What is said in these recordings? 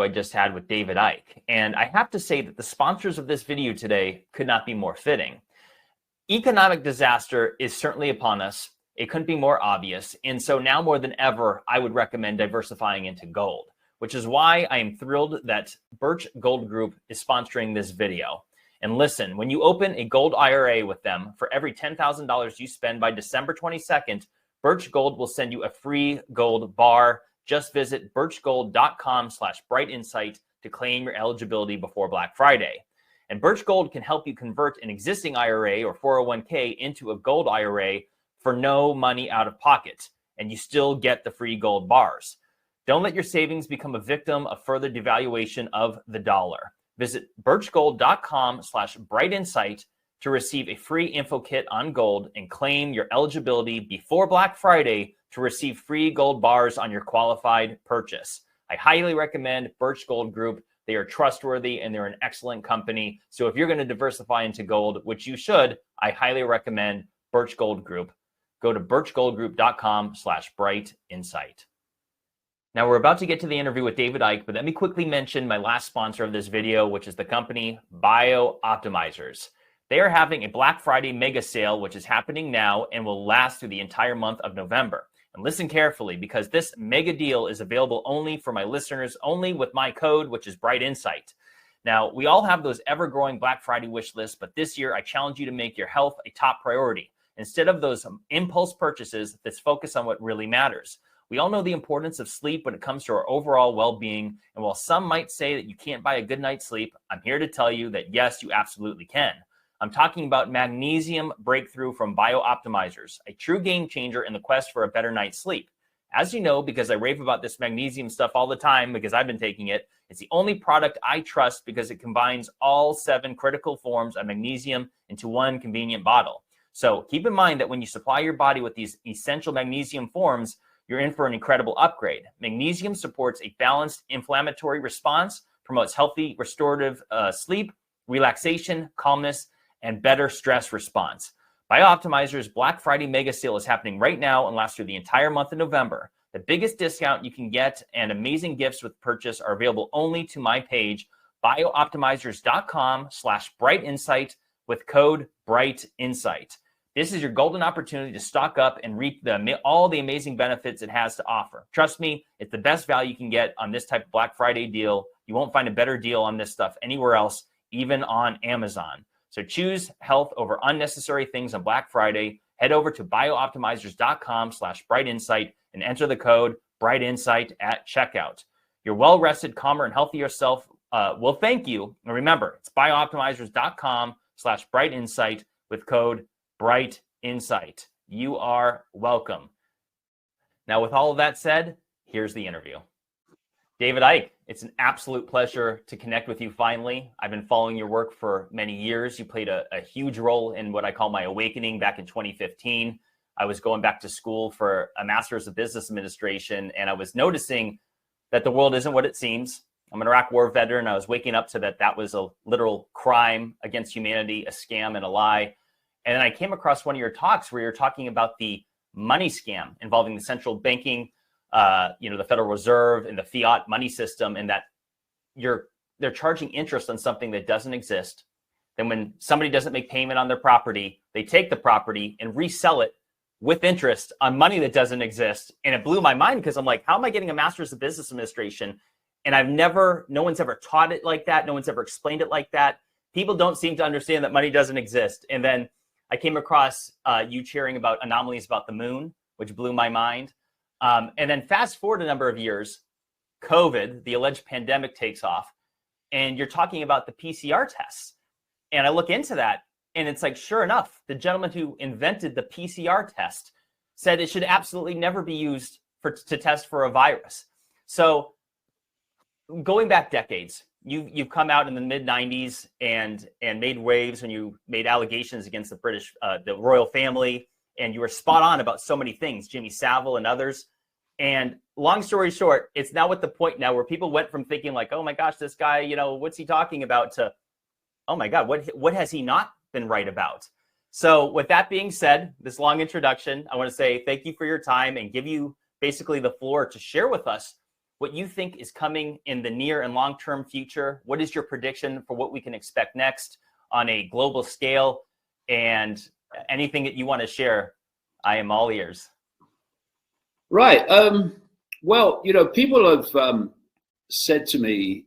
I just had with David Icke. And I have to say that the sponsors of this video today could not be more fitting. Economic disaster is certainly upon us. It couldn't be more obvious. And so now more than ever, I would recommend diversifying into gold, which is why I am thrilled that Birch Gold Group is sponsoring this video. And listen, when you open a gold IRA with them, for every $10,000 you spend by December 22nd, Birch Gold will send you a free gold bar. Just visit birchgold.com/brightinsight to claim your eligibility before Black Friday. And Birch Gold can help you convert an existing IRA or 401k into a gold IRA for no money out of pocket, and you still get the free gold bars. Don't let your savings become a victim of further devaluation of the dollar. Visit birchgold.com/brightinsight to receive a free info kit on gold and claim your eligibility before Black Friday to receive free gold bars on your qualified purchase. I highly recommend Birch Gold Group. They are trustworthy and they're an excellent company. So if you're going to diversify into gold, which you should, I highly recommend Birch Gold Group. Go to birchgoldgroup.com/brightinsight. Now we're about to get to the interview with David Icke, but let me quickly mention my last sponsor of this video, which is the company BioOptimizers. They are having a Black Friday mega sale, which is happening now and will last through the entire month of November. And listen carefully, because this mega deal is available only for my listeners, only with my code, which is Bright Insight. Now, we all have those ever-growing Black Friday wish lists, but this year I challenge you to make your health a top priority. Instead of those impulse purchases, let's focus on what really matters. We all know the importance of sleep when it comes to our overall well-being, and while some might say that you can't buy a good night's sleep, I'm here to tell you that yes, you absolutely can. I'm talking about Magnesium Breakthrough from BioOptimizers, a true game changer in the quest for a better night's sleep. As you know, because I rave about this magnesium stuff all the time because I've been taking it, it's the only product I trust because it combines all 7 critical forms of magnesium into one convenient bottle. So keep in mind that when you supply your body with these essential magnesium forms, you're in for an incredible upgrade. Magnesium supports a balanced inflammatory response, promotes healthy restorative sleep, relaxation, calmness, and better stress response. BioOptimizers Black Friday mega sale is happening right now and lasts through the entire month of November. The biggest discount you can get and amazing gifts with purchase are available only to my page, biooptimizers.com/brightinsight with code BRIGHTINSIGHT. This is your golden opportunity to stock up and reap all the amazing benefits it has to offer. Trust me, it's the best value you can get on this type of Black Friday deal. You won't find a better deal on this stuff anywhere else, even on Amazon. So choose health over unnecessary things on Black Friday. Head over to biooptimizers.com/brightinsight and enter the code BRIGHTINSIGHT at checkout. Your well-rested, calmer, and healthier self will thank you. And remember, it's biooptimizers.com/brightinsight with code BRIGHTINSIGHT. You are welcome. Now, with all of that said, here's the interview. David Icke, it's an absolute pleasure to connect with you finally. I've been following your work for many years. You played a huge role in what I call my awakening back in 2015. I was going back to school for a master's of business administration, and I was noticing that the world isn't what it seems. I'm an Iraq war veteran. I was waking up to that was a literal crime against humanity, a scam and a lie. And then I came across one of your talks where you're talking about the money scam involving the central banking, the Federal Reserve and the fiat money system, and that they're charging interest on something that doesn't exist. Then when somebody doesn't make payment on their property, they take the property and resell it with interest on money that doesn't exist. And it blew my mind because I'm like, how am I getting a master's of business administration? And no one's ever taught it like that. No one's ever explained it like that. People don't seem to understand that money doesn't exist. And then I came across you sharing about anomalies about the moon, which blew my mind. And then fast forward a number of years, COVID, the alleged pandemic, takes off, and you're talking about the PCR tests. And I look into that, and it's like, sure enough, the gentleman who invented the PCR test said it should absolutely never be used to test for a virus. So going back decades, you've come out in the mid-90s and made waves when you made allegations against the British, the royal family, and you were spot on about so many things, Jimmy Savile and others. And long story short, it's now at the point now where people went from thinking like, oh my gosh, this guy, what's he talking about, to, oh my God, what has he not been right about? So with that being said, this long introduction, I want to say thank you for your time and give you basically the floor to share with us what you think is coming in the near and long-term future. What is your prediction for what we can expect next on a global scale? And anything that you want to share, I am all ears. Right. Well, people have said to me,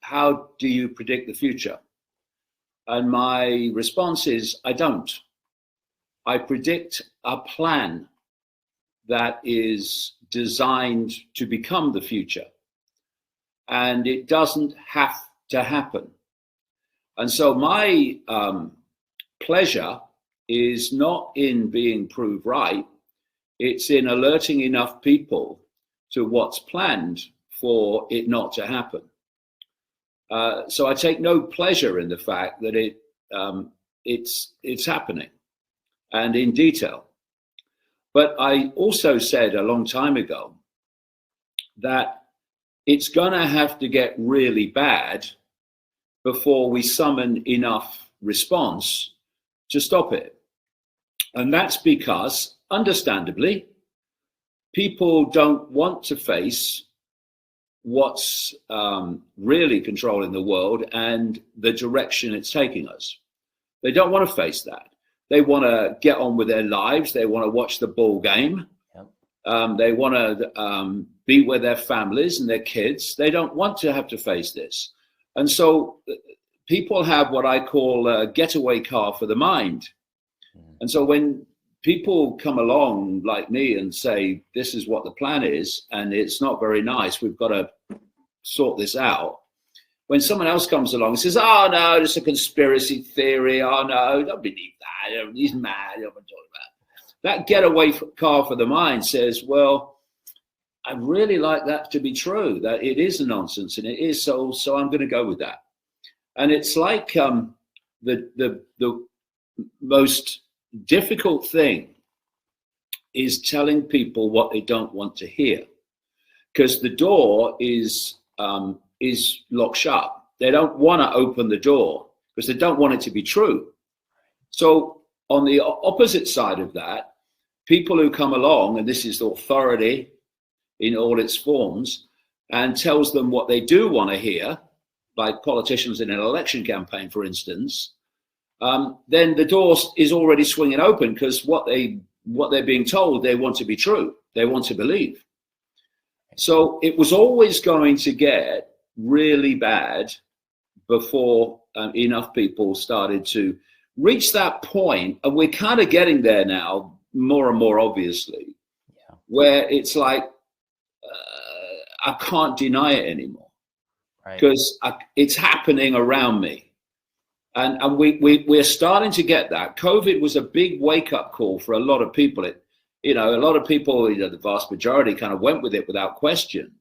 how do you predict the future? And my response is, I don't. I predict a plan that is designed to become the future. And it doesn't have to happen. And so my pleasure is not in being proved right. It's in alerting enough people to what's planned for it not to happen. So I take no pleasure in the fact that it's happening, and in detail. But I also said a long time ago that it's going to have to get really bad before we summon enough response to stop it. And that's because, understandably, people don't want to face what's really controlling the world and the direction it's taking us. They don't want to face that. They want to get on with their lives. They want to watch the ball game. Yep. They want to be with their families and their kids. They don't want to have to face this. And so people have what I call a getaway car for the mind. And so when people come along like me and say, this is what the plan is, and it's not very nice, we've got to sort this out. When someone else comes along and says, oh no, it's a conspiracy theory. Oh no, don't believe that. He's mad. What I'm talking about. That getaway car for the mind says, well, I really like that to be true, that it is a nonsense, and it is so I'm going to go with that. And it's like the most difficult thing is telling people what they don't want to hear, because the door is locked shut. They don't want to open the door because they don't want it to be true. So on the opposite side of that, people who come along, and this is authority in all its forms, and tells them what they do want to hear, like politicians in an election campaign, for instance, then the door is already swinging open, because what they're being told, they want to be true. They want to believe. So it was always going to get really bad before enough people started to reach that point. And we're kind of getting there now, more and more obviously, where it's like, I can't deny it anymore, because it's happening around me. And we're starting to get that. COVID was a big wake-up call for a lot of people. A lot of people, the vast majority kind of went with it without question.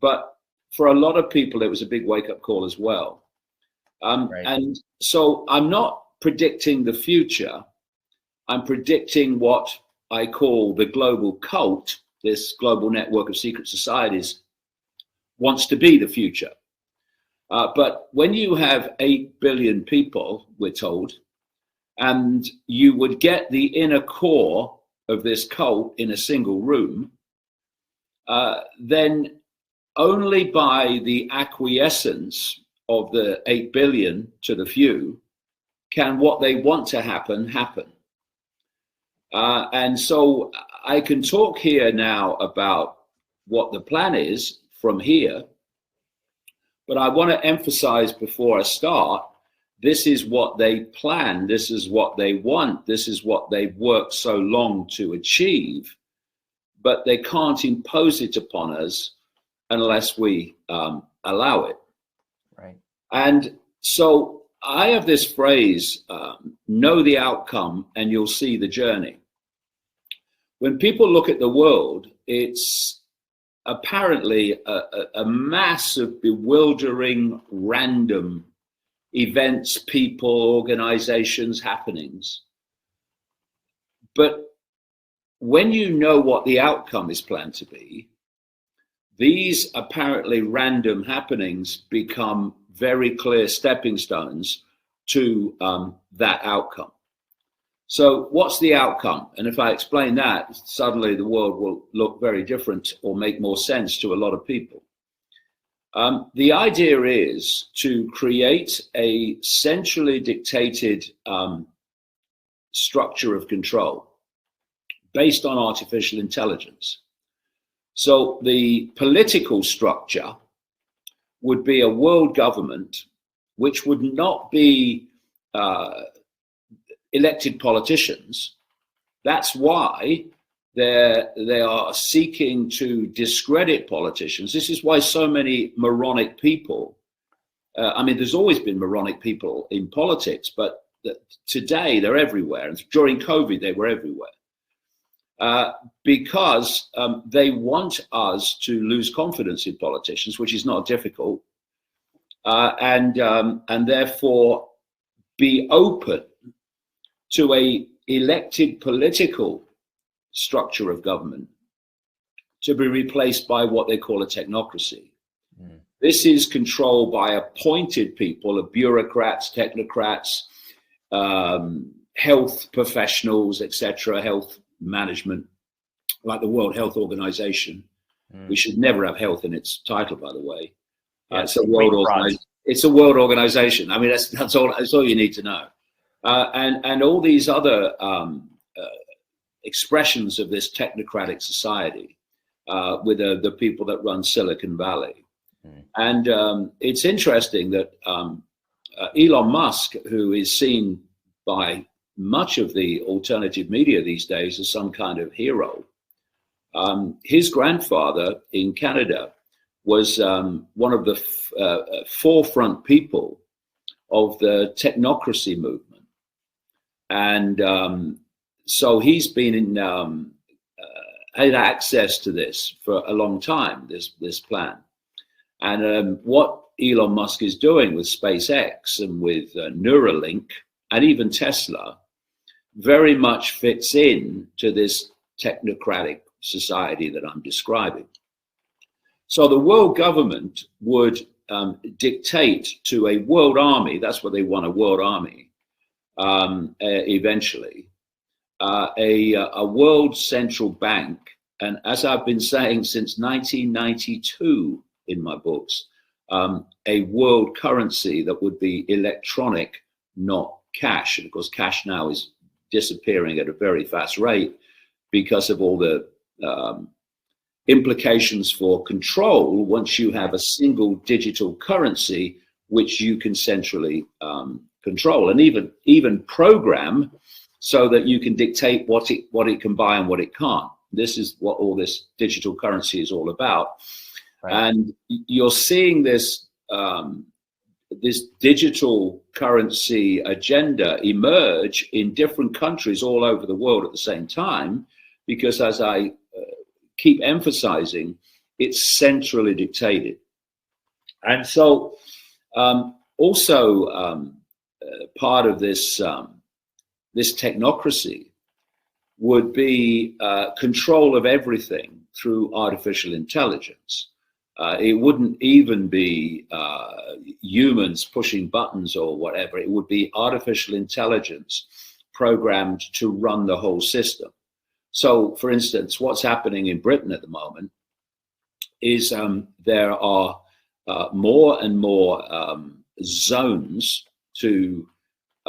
But for a lot of people, it was a big wake-up call as well. And so I'm not predicting the future. I'm predicting what I call the global cult, this global network of secret societies, wants to be the future. But when you have 8 billion people, we're told, and you would get the inner core of this cult in a single room, then only by the acquiescence of the 8 billion to the few can what they want to happen. And so I can talk here now about what the plan is from here, but I want to emphasize before I start, this is what they plan, this is what they want, this is what they've worked so long to achieve, but they can't impose it upon us unless we allow it. Right. And so I have this phrase, know the outcome and you'll see the journey. When people look at the world, it's apparently a mass of bewildering, random events, people, organizations, happenings. But when you know what the outcome is planned to be, these apparently random happenings become very clear stepping stones to that outcome. So what's the outcome? And if I explain that, suddenly the world will look very different or make more sense to a lot of people. The idea is to create a centrally dictated structure of control based on artificial intelligence. So the political structure would be a world government which would not be elected politicians. That's why they are seeking to discredit politicians. This is why so many moronic people, I mean, there's always been moronic people in politics, but today they're everywhere. And during COVID, they were everywhere. Because they want us to lose confidence in politicians, which is not difficult, and therefore be open to a elected political structure of government to be replaced by what they call a technocracy. Mm. This is controlled by appointed people, of bureaucrats, technocrats, health professionals, etc., health management, like the World Health Organization. We should never have health in its title, by the way. It's a world organization. It's a world organization. I mean, that's all you need to know. And all these other expressions of this technocratic society with the people that run Silicon Valley. And it's interesting that Elon Musk, who is seen by much of the alternative media these days as some kind of hero, his grandfather in Canada was one of the forefront people of the technocracy movement. And so he's been had access to this for a long time, this plan. And what Elon Musk is doing with SpaceX and with Neuralink and even Tesla very much fits in to this technocratic society that I'm describing. So the world government would dictate to a world army, that's what they want, a world army, eventually, a world central bank. And as I've been saying since 1992 in my books, a world currency that would be electronic, not cash. And of course, cash now is disappearing at a very fast rate because of all the implications for control once you have a single digital currency which you can centrally control and even program so that you can dictate what it can buy and what it can't. This is what all this digital currency is all about. Right. And you're seeing this this digital currency agenda emerge in different countries all over the world at the same time, because as I keep emphasizing, it's centrally dictated. And so also part of this this technocracy would be control of everything through artificial intelligence. It wouldn't even be humans pushing buttons or whatever. It would be artificial intelligence programmed to run the whole system. So, for instance, what's happening in Britain at the moment is there are more and more zones to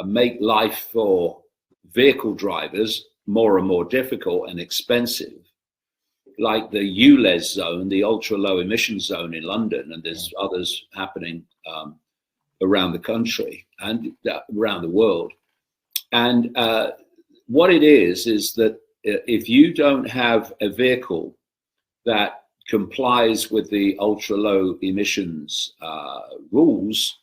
make life for vehicle drivers more and more difficult and expensive, like the ULEZ zone, the ultra low emission zone in London, and there's others happening around the country and around the world. And what it is that if you don't have a vehicle that complies with the ultra low emissions rules,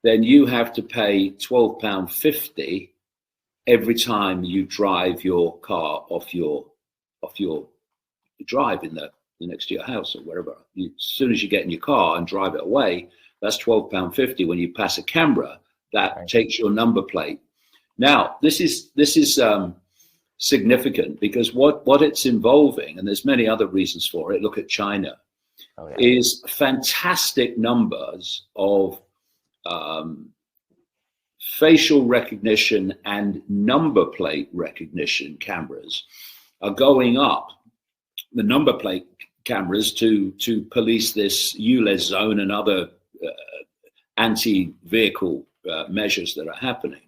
then you have to pay £12.50 every time you drive your car off your drive in the next to your house or wherever. As soon as you get in your car and drive it away, that's £12.50. When you pass a camera, that takes your number plate. Now, this is significant because what it's involving, and there's many other reasons for it, look at China, is fantastic numbers of facial recognition and number plate recognition cameras are going up, the number plate cameras, to police this ULEZ zone and other anti-vehicle measures that are happening.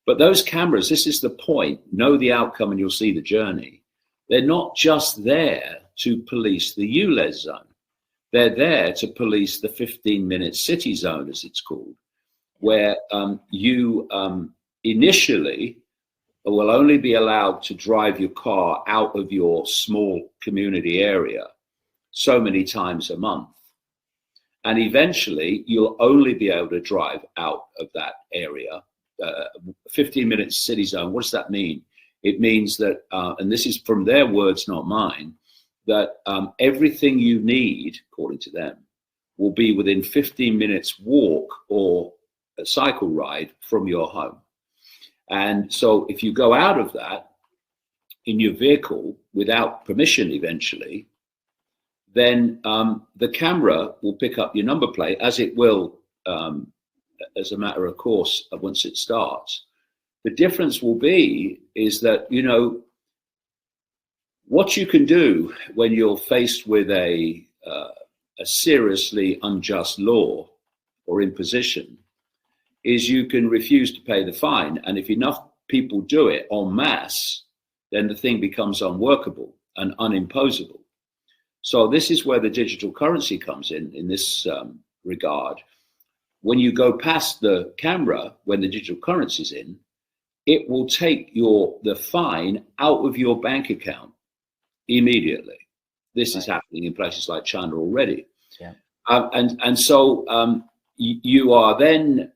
But those cameras, this is the point, know the outcome and you'll see the journey. They're not just there to police the ULEZ zone. They're there to police the 15-minute city zone, as it's called, where you initially will only be allowed to drive your car out of your small community area so many times a month. And eventually, you'll only be able to drive out of that area. 15-minute city zone, what does that mean? It means that, and this is from their words, not mine, that everything you need, according to them, will be within 15 minutes walk or a cycle ride from your home. And so if you go out of that in your vehicle without permission eventually, then the camera will pick up your number plate, as it will as a matter of course once it starts. The difference will be is that, you know, what you can do when you're faced with a seriously unjust law or imposition is you can refuse to pay the fine. And if enough people do it en masse, then the thing becomes unworkable and unimposable. So this is where the digital currency comes in this regard. When you go past the camera, when the digital currency is in, it will take the fine out of your bank account immediately. This is happening in places like China already. Yeah. So you are then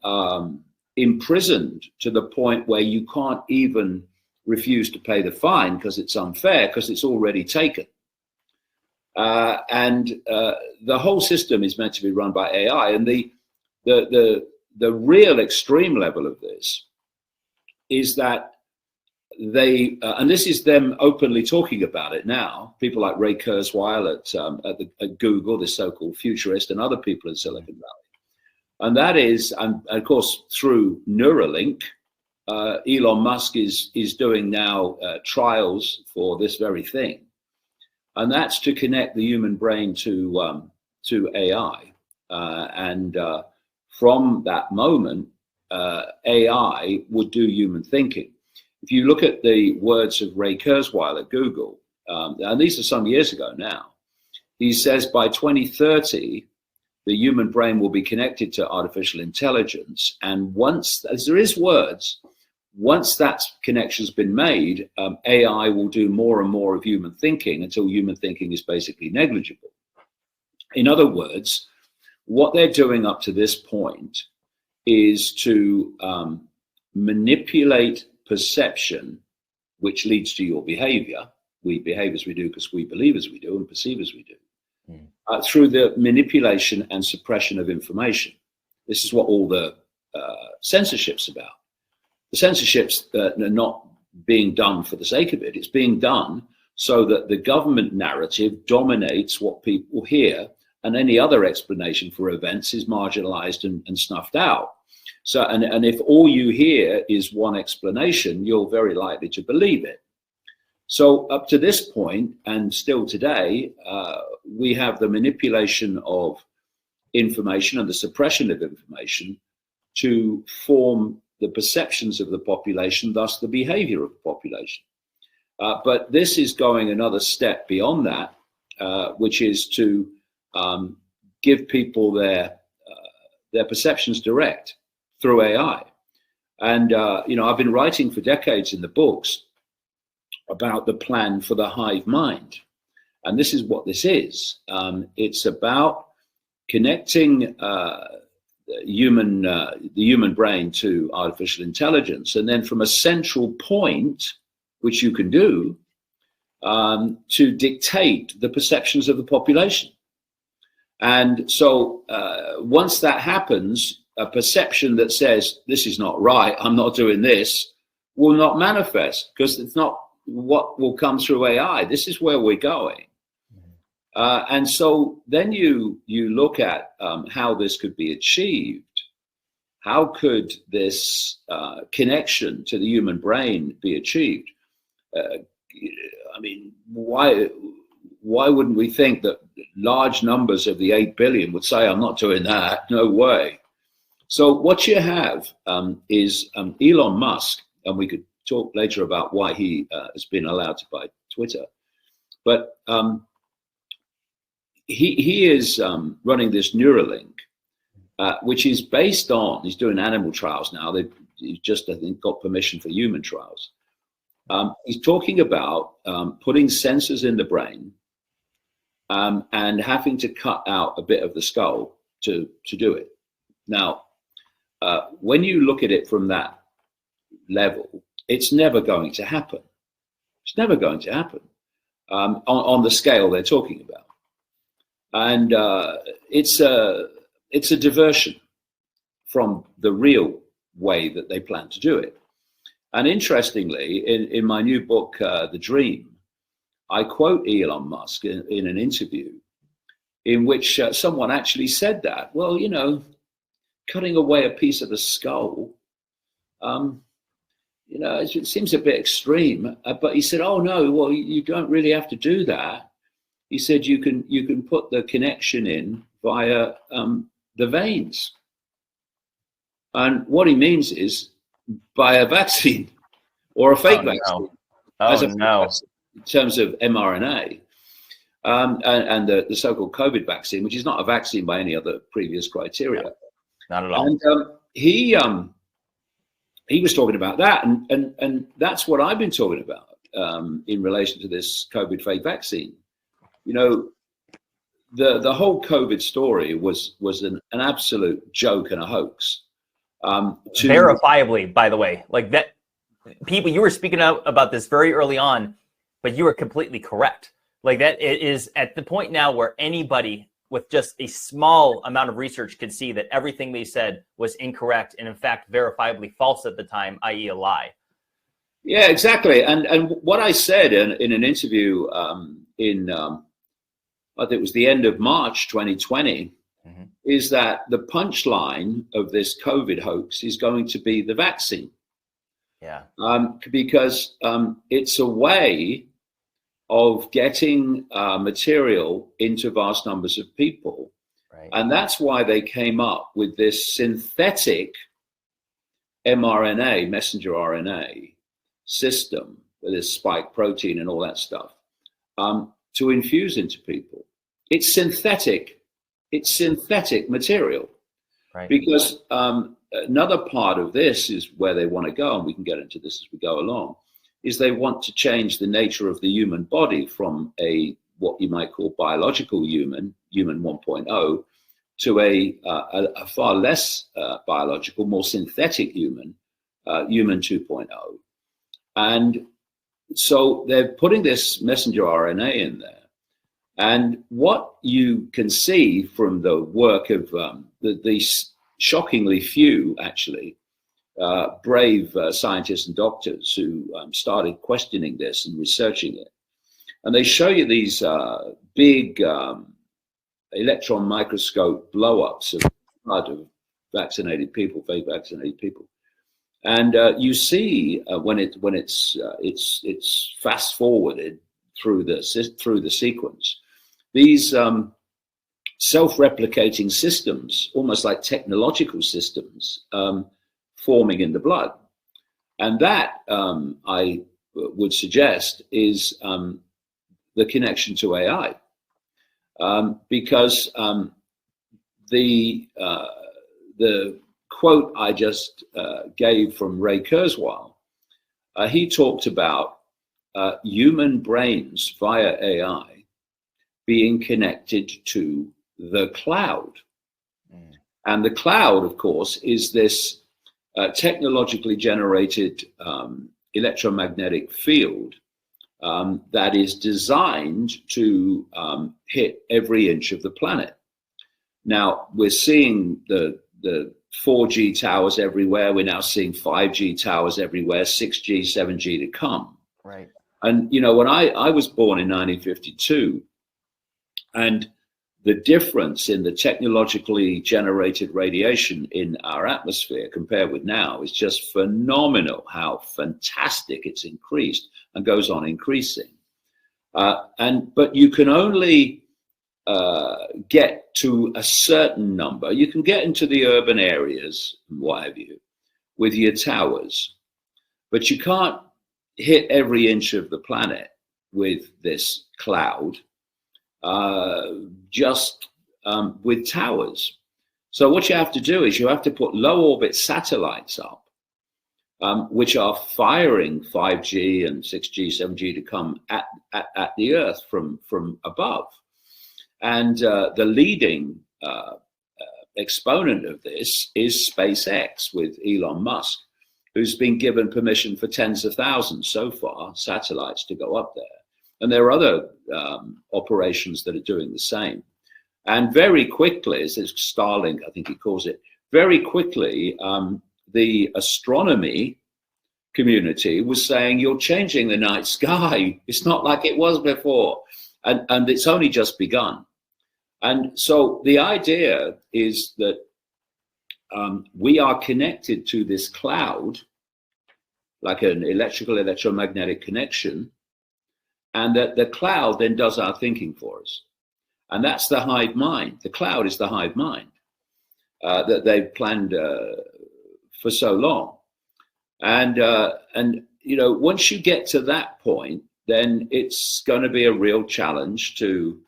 imprisoned to the point where you can't even refuse to pay the fine because it's unfair, because it's already taken. The whole system is meant to be run by AI, and the real extreme level of this is that they, and this is them openly talking about it now, people like Ray Kurzweil at Google, the so-called futurist, and other people in Silicon Valley. And that is, and of course, through Neuralink, Elon Musk is doing now trials for this very thing. And that's to connect the human brain to AI. From that moment, AI would do human thinking. If you look at the words of Ray Kurzweil at Google, and these are some years ago now, he says by 2030, the human brain will be connected to artificial intelligence. And once, as there is words, once that connection's been made, AI will do more and more of human thinking until human thinking is basically negligible. In other words, what they're doing up to this point is to manipulate perception, which leads to your behavior. We behave as we do because we believe as we do and perceive as we do. Through the manipulation and suppression of information. This is what all the censorship's about. The censorship's not being done for the sake of it. It's being done so that the government narrative dominates what people hear, and any other explanation for events is marginalized and snuffed out. So, and if all you hear is one explanation, you're very likely to believe it. So up to this point, and still today, we have the manipulation of information and the suppression of information to form the perceptions of the population, thus the behavior of the population. But this is going another step beyond that, which is to give people their perceptions direct through AI. And, I've been writing for decades in the books about the plan for the hive mind. And this is what this is. It's about connecting the human brain to artificial intelligence, and then from a central point, which you can do, to dictate the perceptions of the population. And so once that happens, a perception that says, this is not right, I'm not doing this, will not manifest, because it's not what will come through AI. This is where we're going. And so then you look at how this could be achieved, how could this connection to the human brain be achieved? I mean, why wouldn't we think that large numbers of the 8 billion would say, I'm not doing that, no way. So what you have is Elon Musk, and we could talk later about why he has been allowed to buy Twitter, but he is running this Neuralink, which is based on, he's doing animal trials now, he's just, I think, got permission for human trials. He's talking about putting sensors in the brain and having to cut out a bit of the skull to do it. Now, when you look at it from that level, it's never going to happen. It's never going to happen on the scale they're talking about. And it's a diversion from the real way that they plan to do it. And interestingly, in my new book, The Dream, I quote Elon Musk in an interview in which someone actually said that, well, you know, cutting away a piece of the skull, you know, it seems a bit extreme. But he said, oh, no, well, you don't really have to do that. He said, you can put the connection in via the veins. And what he means is by a vaccine or a fake vaccine. No. In terms of mRNA and the so-called COVID vaccine, which is not a vaccine by any other previous criteria. No, not at all. And he was talking about that, and that's what I've been talking about in relation to this COVID fake vaccine. You know, the whole COVID story was an absolute joke and a hoax. Verifiably, by the way, like that, people, you were speaking about this very early on, but you were completely correct. Like that, it is at the point now where anybody with just a small amount of research could see that everything they said was incorrect and in fact verifiably false at the time, i.e. a lie. Yeah, exactly. And what I said in an interview I think it was the end of March 2020, is that the punchline of this COVID hoax is going to be the vaccine. Yeah. Because it's a way of getting material into vast numbers of people. Right. And that's why they came up with this synthetic mRNA, messenger RNA system with this spike protein and all that stuff to infuse into people. It's synthetic material. Right. Because another part of this is where they want to go, and we can get into this as we go along, is they want to change the nature of the human body from what you might call biological human 1.0, to a far less biological, more synthetic human 2.0. And so they're putting this messenger RNA in there. And what you can see from the work of these shockingly few, actually, brave scientists and doctors who started questioning this and researching it. And they show you these big electron microscope blow-ups of blood of vaccinated people, fake vaccinated people. And you see when it's fast forwarded through the sequence, these self-replicating systems, almost like technological systems, forming in the blood. And that, I would suggest, is the connection to AI. Because the quote I just gave from Ray Kurzweil, he talked about human brains via AI being connected to the cloud. And the cloud, of course, is this technologically generated electromagnetic field that is designed to hit every inch of the planet. Now, we're seeing the 4G towers everywhere. We're now seeing 5G towers everywhere, 6G, 7G to come. Right. And, you know, when I was born in 1952, and the difference in the technologically generated radiation in our atmosphere compared with now is just phenomenal, how fantastic it's increased and goes on increasing. But you can only get to a certain number. You can get into the urban areas and what have you with your towers, but you can't hit every inch of the planet with this cloud, just with towers. So what you have to do is you have to put low orbit satellites up, which are firing 5G and 6G, 7G to come at the Earth from above. And the leading exponent of this is SpaceX with Elon Musk, who's been given permission for tens of thousands so far, satellites to go up there. And there are other operations that are doing the same. And very quickly, as Starlink, I think he calls it, very quickly, the astronomy community was saying, you're changing the night sky. It's not like it was before. And it's only just begun. And so the idea is that we are connected to this cloud, like an electromagnetic connection, and that the cloud then does our thinking for us. And that's the hive mind. The cloud is the hive mind that they've planned for so long. And you know, once you get to that point, then it's going to be a real challenge to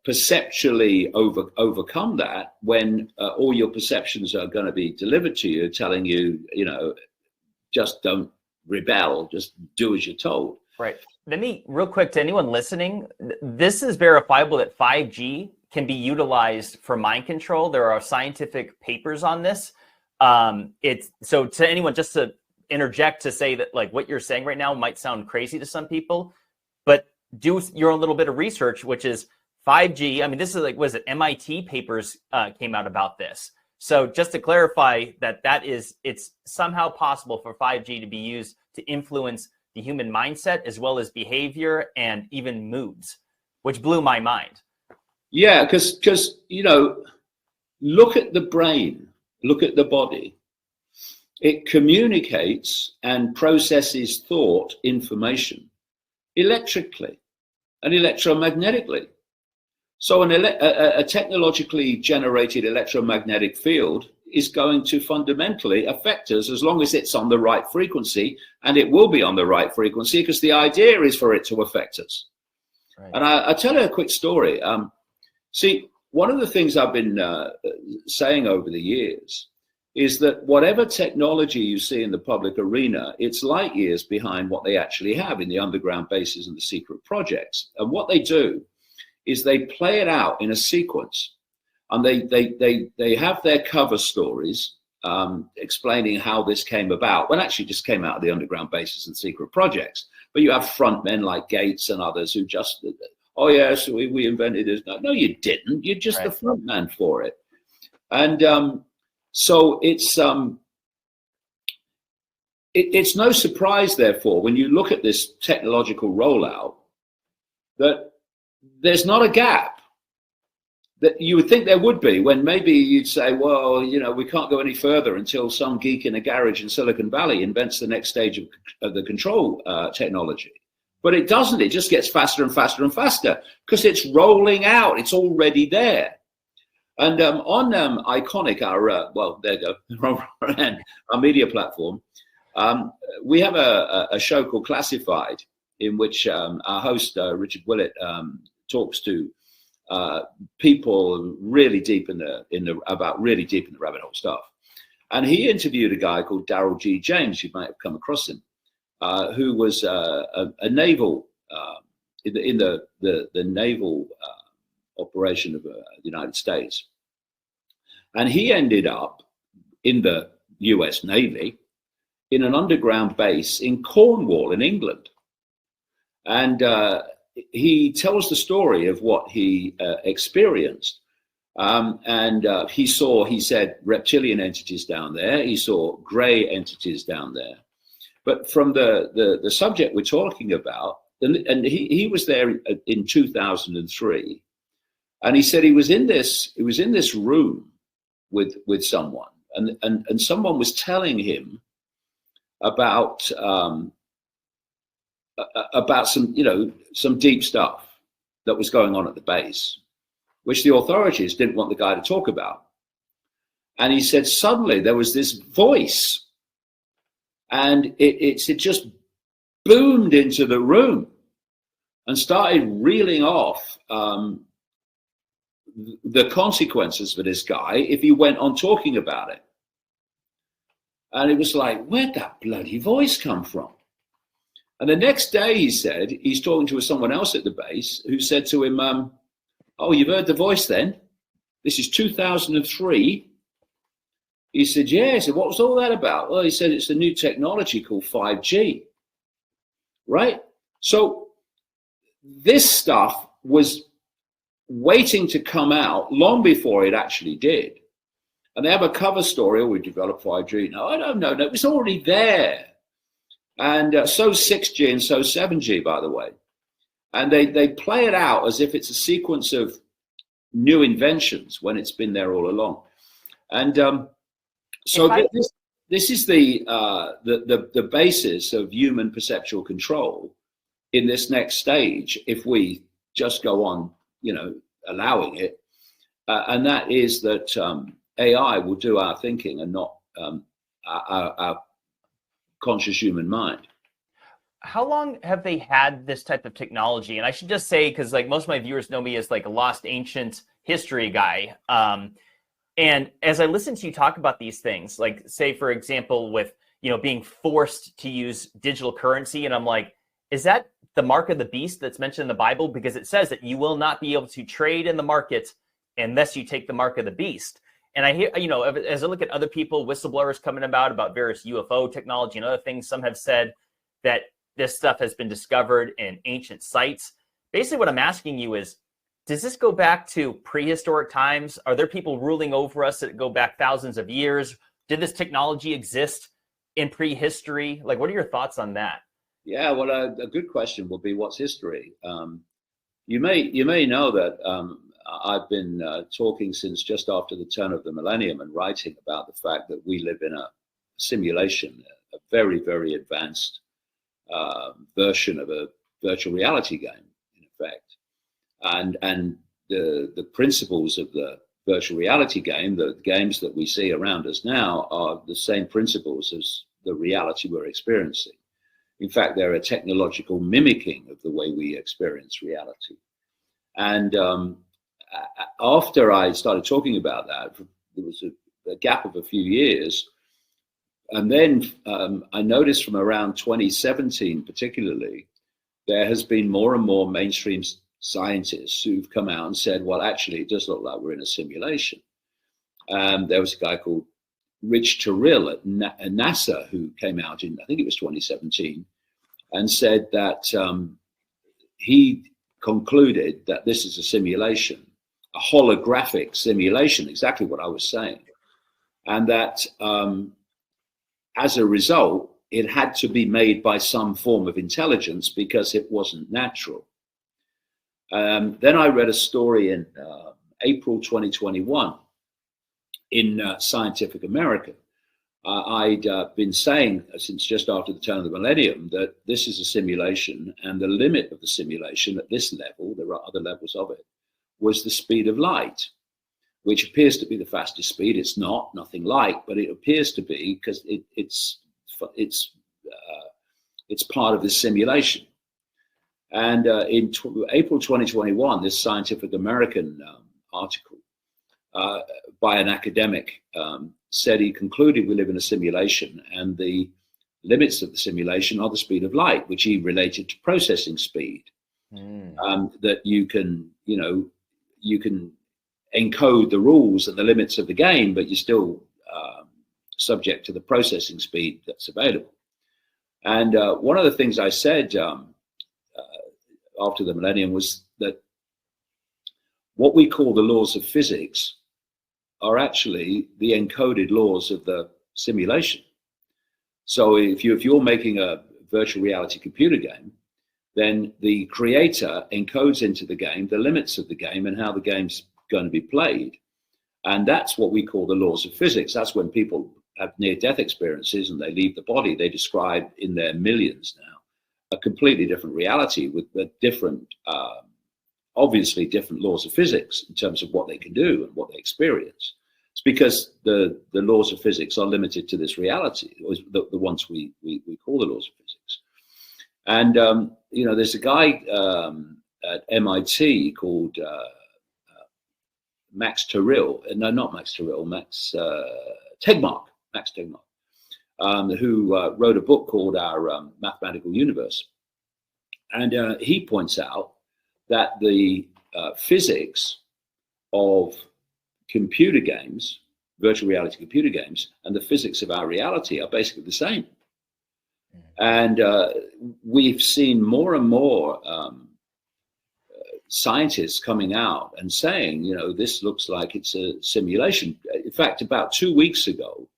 perceptually overcome that when all your perceptions are going to be delivered to you, telling you, you know, just don't rebel, just do as you're told. Right. Let me, real quick, to anyone listening, this is verifiable that 5G can be utilized for mind control. There are scientific papers on this. It's so to anyone, just to interject to say that like what you're saying right now might sound crazy to some people, but do your own little bit of research, which is 5G. I mean, this is like, was it MIT papers came out about this. So just to clarify it's somehow possible for 5G to be used to influence the human mindset as well as behavior and even moods, which blew my mind. Yeah, because you know, look at the brain, look at the body. It communicates and processes thought information electrically and electromagnetically. So a technologically generated electromagnetic field is going to fundamentally affect us as long as it's on the right frequency, and it will be on the right frequency because the idea is for it to affect us. Right. And I'll tell you a quick story. See, one of the things I've been saying over the years is that whatever technology you see in the public arena, it's light years behind what they actually have in the underground bases and the secret projects. And what they do is they play it out in a sequence. And they have their cover stories explaining how this came about. Well, actually just came out of the underground bases and secret projects. But you have front men like Gates and others who just, oh yes, we invented this. No, you didn't. You're just the front man for it. And so it's no surprise, therefore, when you look at this technological rollout, that there's not a gap that you would think there would be, when maybe you'd say, well, you know, we can't go any further until some geek in a garage in Silicon Valley invents the next stage of the control technology. But it doesn't. It just gets faster and faster and faster because it's rolling out. It's already there. And on Iconic, our well, there you go, our media platform, we have a show called Classified, in which our host Richard Willett talks to people really deep in the rabbit hole stuff. And he interviewed a guy called Darrell G. James. You might have come across him, who was a naval in the naval operation of the United States. And he ended up in the US Navy in an underground base in Cornwall in England. And he tells the story of what he experienced. He saw, he said, reptilian entities down there. He saw gray entities down there. But from the subject we're talking about, and he was there in 2003, And he said he was in this room with someone, and someone was telling him about some deep stuff that was going on at the base, which the authorities didn't want the guy to talk about. And he said suddenly there was this voice, and it just boomed into the room and started reeling off the consequences for this guy if he went on talking about it. And it was like, where'd that bloody voice come from? And the next day, he said, he's talking to someone else at the base who said to him, oh, you've heard the voice then? This is 2003. He said, yeah. He said, what was all that about? Well, he said, it's a new technology called 5G, right? So this stuff was waiting to come out long before it actually did. And they have a cover story, oh, we developed 5G. No, I don't know. No, it was already there. And so 6G and so 7G, by the way. And they play it out as if it's a sequence of new inventions when it's been there all along. And this is the basis of human perceptual control in this next stage, if we just go on, allowing it. And that is that AI will do our thinking and not our conscious human mind. How long have they had this type of technology? And I should just say, because like most of my viewers know me as like a lost ancient history guy. And as I listen to you talk about these things, like say, for example, with, being forced to use digital currency. And I'm like, is that the mark of the beast that's mentioned in the Bible? Because it says that you will not be able to trade in the market unless you take the mark of the beast. And I hear, as I look at other people, whistleblowers coming about various UFO technology and other things, some have said that this stuff has been discovered in ancient sites. Basically, what I'm asking you is, does this go back to prehistoric times? Are there people ruling over us that go back thousands of years? Did this technology exist in prehistory? Like, what are your thoughts on that? Yeah, well, a good question would be, what's history? You may know that I've been talking since just after the turn of the millennium and writing about the fact that we live in a simulation, a very, very advanced version of a virtual reality game, in effect. And the principles of the virtual reality game, the games that we see around us now, are the same principles as the reality we're experiencing. In fact, they're a technological mimicking of the way we experience reality. And after I started talking about that, there was a gap of a few years. And then I noticed from around 2017, particularly, there has been more and more mainstream scientists who've come out and said, well, actually, it does look like we're in a simulation. There was a guy called Rich Terrell at NASA who came out in, I think it was 2017, and said that he concluded that this is a simulation, a holographic simulation, exactly what I was saying. And that as a result, it had to be made by some form of intelligence because it wasn't natural. Then I read a story in April 2021 in Scientific American. I'd been saying since just after the turn of the millennium that this is a simulation, and the limit of the simulation at this level, there are other levels of it, was the speed of light, which appears to be the fastest speed. It's not, nothing like, but it appears to be because it's part of this simulation. And in April 2021, this Scientific American article by an academic said he concluded we live in a simulation, and the limits of the simulation are the speed of light, which he related to processing speed. That you can encode the rules and the limits of the game, but you're still subject to the processing speed that's available. And one of the things I said after the millennium was that what we call the laws of physics are actually the encoded laws of the simulation. So if you're making a virtual reality computer game, then the creator encodes into the game the limits of the game and how the game's going to be played. And that's what we call the laws of physics. That's when people have near-death experiences and they leave the body. They describe in their millions now a completely different reality with a different, obviously different laws of physics in terms of what they can do and what they experience. It's because the laws of physics are limited to this reality, the ones we call the laws of physics. And, you know, there's a guy at MIT called Max Terrell, no, not Max Terrell, Max Tegmark, who wrote a book called Our Mathematical Universe. And he points out that the physics of computer games, virtual reality computer games, and the physics of our reality are basically the same. And we've seen more and more scientists coming out and saying, you know, this looks like it's a simulation. In fact, about 2 weeks ago,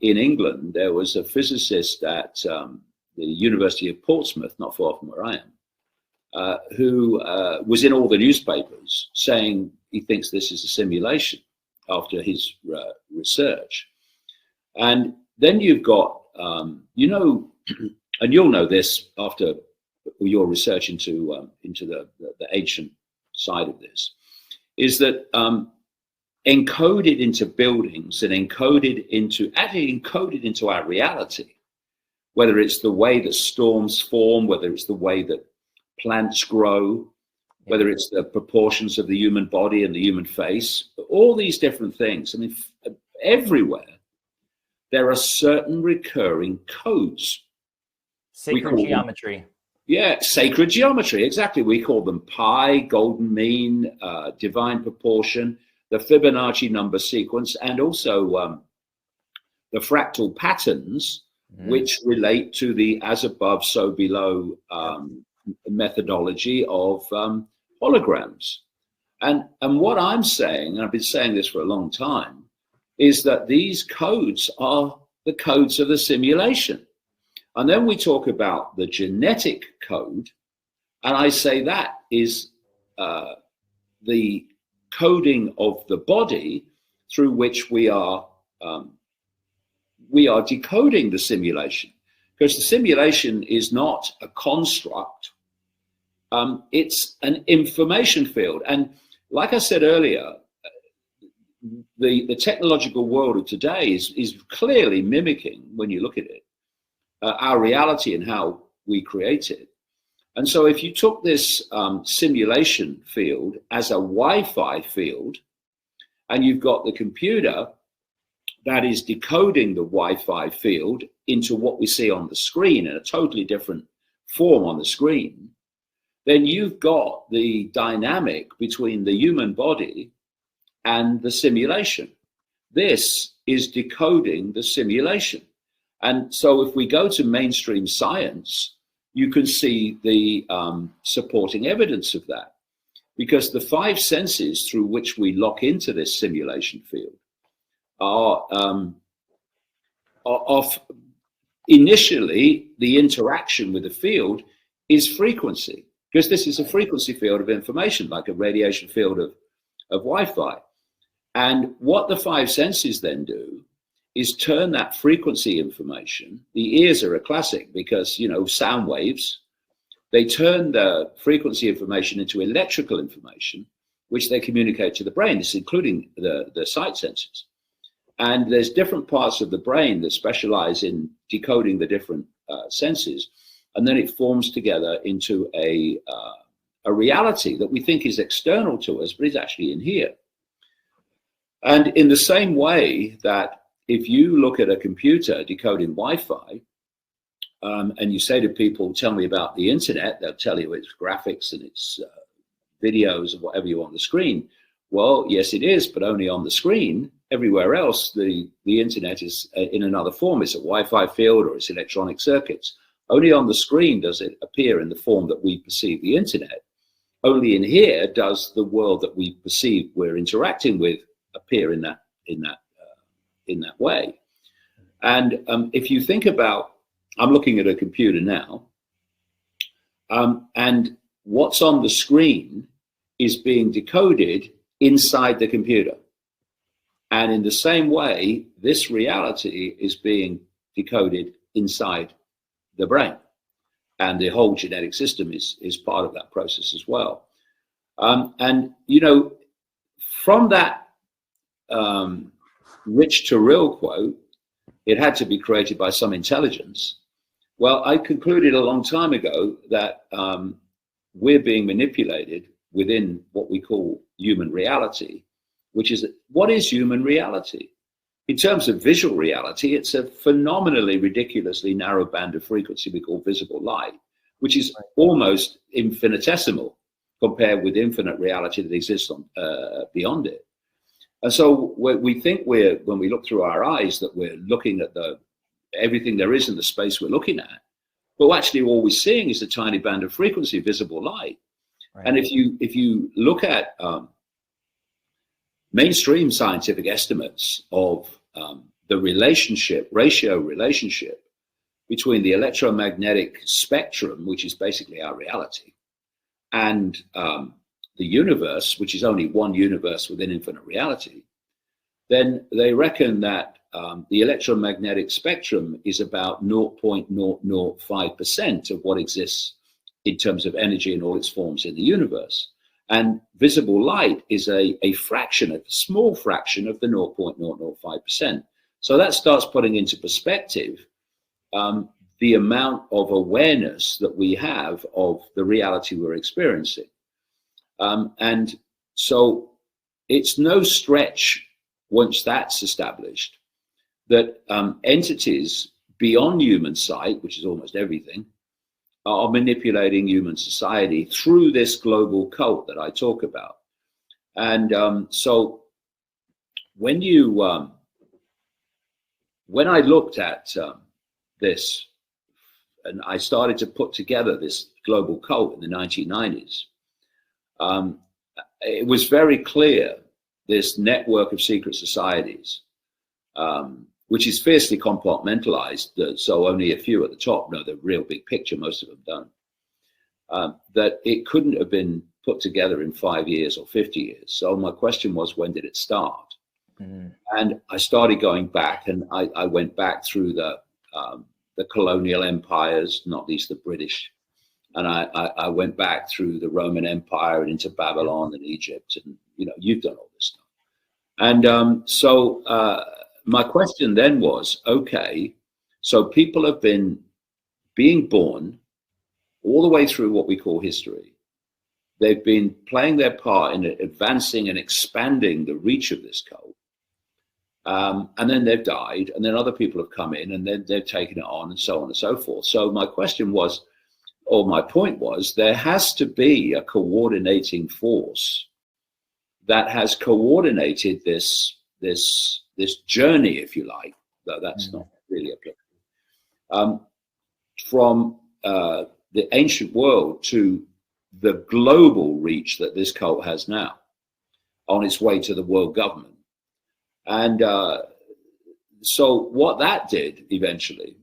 in England, there was a physicist at the University of Portsmouth, not far from where I am, who was in all the newspapers saying he thinks this is a simulation after his research. And then you've got, you know, and you'll know this after your research into the ancient side of this, is that encoded into buildings and encoded into our reality, whether it's the way that storms form, whether it's the way that plants grow, whether it's the proportions of the human body and the human face, all these different things. I mean, everywhere there are certain recurring codes. Sacred geometry. Sacred geometry, exactly. We call them pi, golden mean, divine proportion, the Fibonacci number sequence, and also the fractal patterns, which relate to the as above, so below methodology of holograms. And what I'm saying, and I've been saying this for a long time, is that these codes are the codes of the simulation. And then we talk about the genetic code, and I say that is the coding of the body through which we are decoding the simulation, because the simulation is not a construct, it's an information field. And like I said earlier, the technological world of today is clearly mimicking, when you look at it, our reality and how we create it. And so if you took this simulation field as a Wi-Fi field, and you've got the computer that is decoding the Wi-Fi field into what we see on the screen in a totally different form on the screen, then you've got the dynamic between the human body and the simulation. This is decoding the simulation. And so if we go to mainstream science, you can see the supporting evidence of that, because the five senses through which we lock into this simulation field are initially the interaction with the field is frequency, because this is a frequency field of information, like a radiation field of Wi-Fi. And what the five senses then do is turn that frequency information. The ears are a classic because, you know, sound waves, they turn the frequency information into electrical information, which they communicate to the brain. This is including the sight senses. And there's different parts of the brain that specialize in decoding the different senses. And then it forms together into a reality that we think is external to us, but is actually in here. And in the same way that if you look at a computer decoding Wi-Fi, and you say to people, tell me about the internet, they'll tell you it's graphics and it's videos and whatever you want on the screen. Well, yes, it is, but only on the screen. Everywhere else, the internet is in another form. It's a Wi-Fi field or it's electronic circuits. Only on the screen does it appear in the form that we perceive the internet. Only in here does the world that we perceive we're interacting with appear in that way. And if you think about, I'm looking at a computer now, And what's on the screen is being decoded inside the computer. And in the same way, this reality is being decoded inside the brain. And the whole genetic system is part of that process as well. And, you know, from that rich to real quote, it had to be created by some intelligence. Well, I concluded a long time ago that we're being manipulated within what we call human reality, which is, what is human reality? In terms of visual reality, it's a phenomenally, ridiculously narrow band of frequency we call visible light, which is almost infinitesimal compared with infinite reality that exists on, beyond it. And so we think when we look through our eyes, that we're looking at everything there is in the space we're looking at. But actually all we're seeing is a tiny band of frequency, visible light. Right. And if you look at mainstream scientific estimates of the ratio relationship between the electromagnetic spectrum, which is basically our reality, and the universe, which is only one universe within infinite reality, then they reckon that the electromagnetic spectrum is about 0.005% of what exists in terms of energy in all its forms in the universe. And visible light is a fraction, a small fraction of the 0.005%. So that starts putting into perspective the amount of awareness that we have of the reality we're experiencing. And so it's no stretch, once that's established, that entities beyond human sight, which is almost everything, are manipulating human society through this global cult that I talk about. And so when I looked at this, and I started to put together this global cult in the 1990s, it was very clear, this network of secret societies, which is fiercely compartmentalized, so only a few at the top know the real big picture, most of them don't, that it couldn't have been put together in 5 years or 50 years. So my question was, when did it start? Mm. And I started going back, and I went back through the colonial empires, not least the British. And I went back through the Roman Empire and into Babylon and Egypt. And, you know, you've done all this stuff. And so my question then was, okay, so people have been being born all the way through what we call history. They've been playing their part in advancing and expanding the reach of this cult. And then they've died, and then other people have come in, and then they've taken it on, and so on and so forth. So my question was, or my point was, there has to be a coordinating force that has coordinated this journey, if you like, though that's not really applicable, from the ancient world to the global reach that this cult has now on its way to the world government. And so what that did eventually,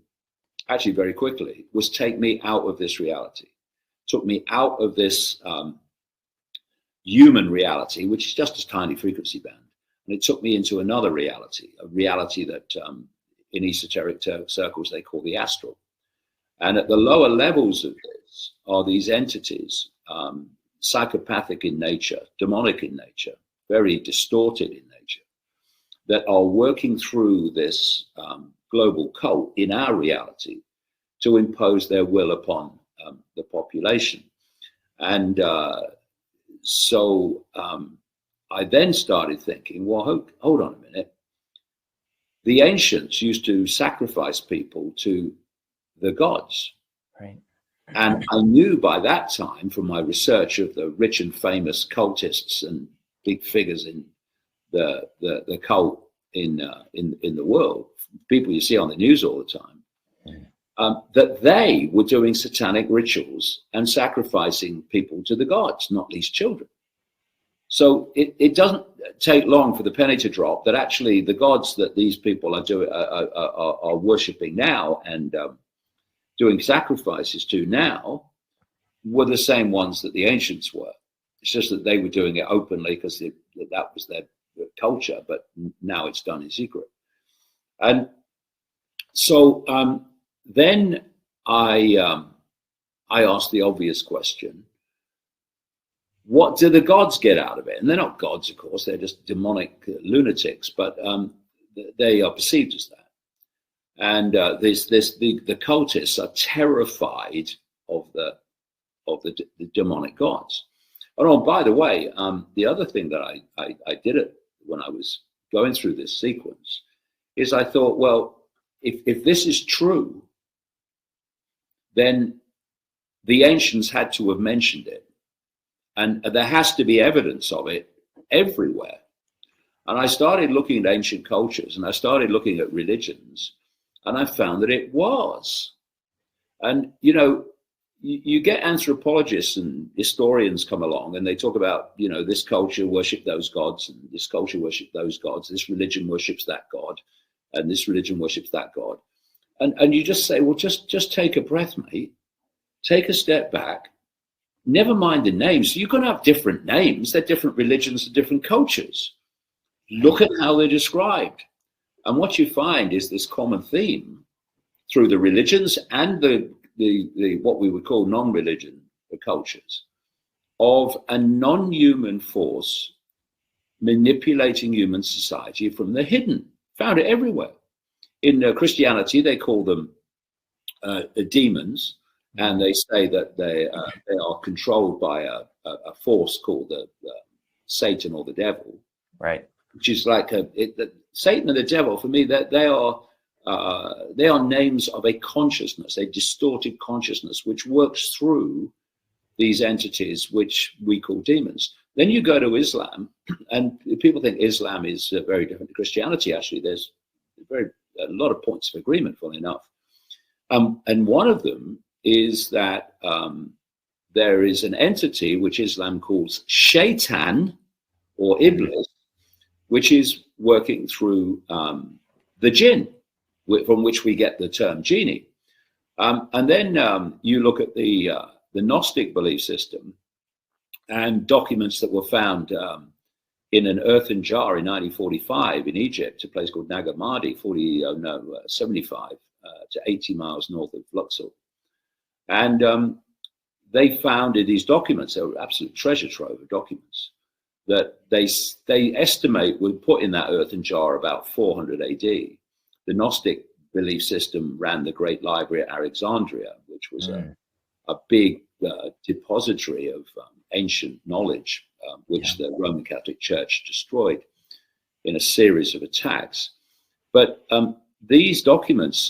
actually very quickly, was take me out of this reality, took me out of this human reality, which is just a tiny frequency band. And it took me into another reality, a reality that in esoteric circles they call the astral. And at the lower levels of this are these entities, psychopathic in nature, demonic in nature, very distorted in nature, that are working through this global cult in our reality to impose their will upon the population. And so I then started thinking, well, hold on a minute. The ancients used to sacrifice people to the gods. Right. And I knew by that time, from my research of the rich and famous cultists and big figures in the cult in the world, people you see on the news all the time, that they were doing satanic rituals and sacrificing people to the gods, not least children. So it doesn't take long for the penny to drop that actually the gods that these people are worshipping now and doing sacrifices to now were the same ones that the ancients were. It's just that they were doing it openly because that was their culture, but now it's done in secret. And so then I asked the obvious question: what do the gods get out of it? And they're not gods, of course; they're just demonic lunatics, but they are perceived as that. And the cultists are terrified of the demonic gods. And oh, by the way, the other thing that I did when I was going through this sequence is I thought, well, if this is true, then the ancients had to have mentioned it, and there has to be evidence of it everywhere. And I started looking at ancient cultures, and I started looking at religions, and I found that it was. And you get anthropologists and historians come along, and they talk about, this culture worship those gods, and this culture worship those gods, this religion worships that god, and this religion worships that god. And you just say, well, just take a breath, mate. Take a step back. Never mind the names. You can have different names. They're different religions and different cultures. Look at how they're described. And what you find is this common theme through the religions and the what we would call non-religion cultures of a non-human force manipulating human society from the hidden. Found it everywhere. In Christianity, they call them demons, and they say that they are controlled by a force called the Satan or the devil. Right. Which is like Satan and the devil, for me, that they are names of a consciousness, a distorted consciousness, which works through these entities, which we call demons. Then you go to Islam, and people think Islam is very different to Christianity. Actually, there's a lot of points of agreement, funnily enough. And one of them is that there is an entity which Islam calls Shaitan or Iblis, which is working through the jinn, from which we get the term genie. And then you look at the Gnostic belief system and documents that were found in an earthen jar in 1945 in Egypt, a place called Nag Hammadi, 75 to 80 miles north of Luxor. And they found in these documents, they were absolute treasure trove of documents, that they estimate were put in that earthen jar about 400 AD. The Gnostic belief system ran the Great Library at Alexandria, which was a big depository of ancient knowledge, which the Roman Catholic Church destroyed in a series of attacks. But these documents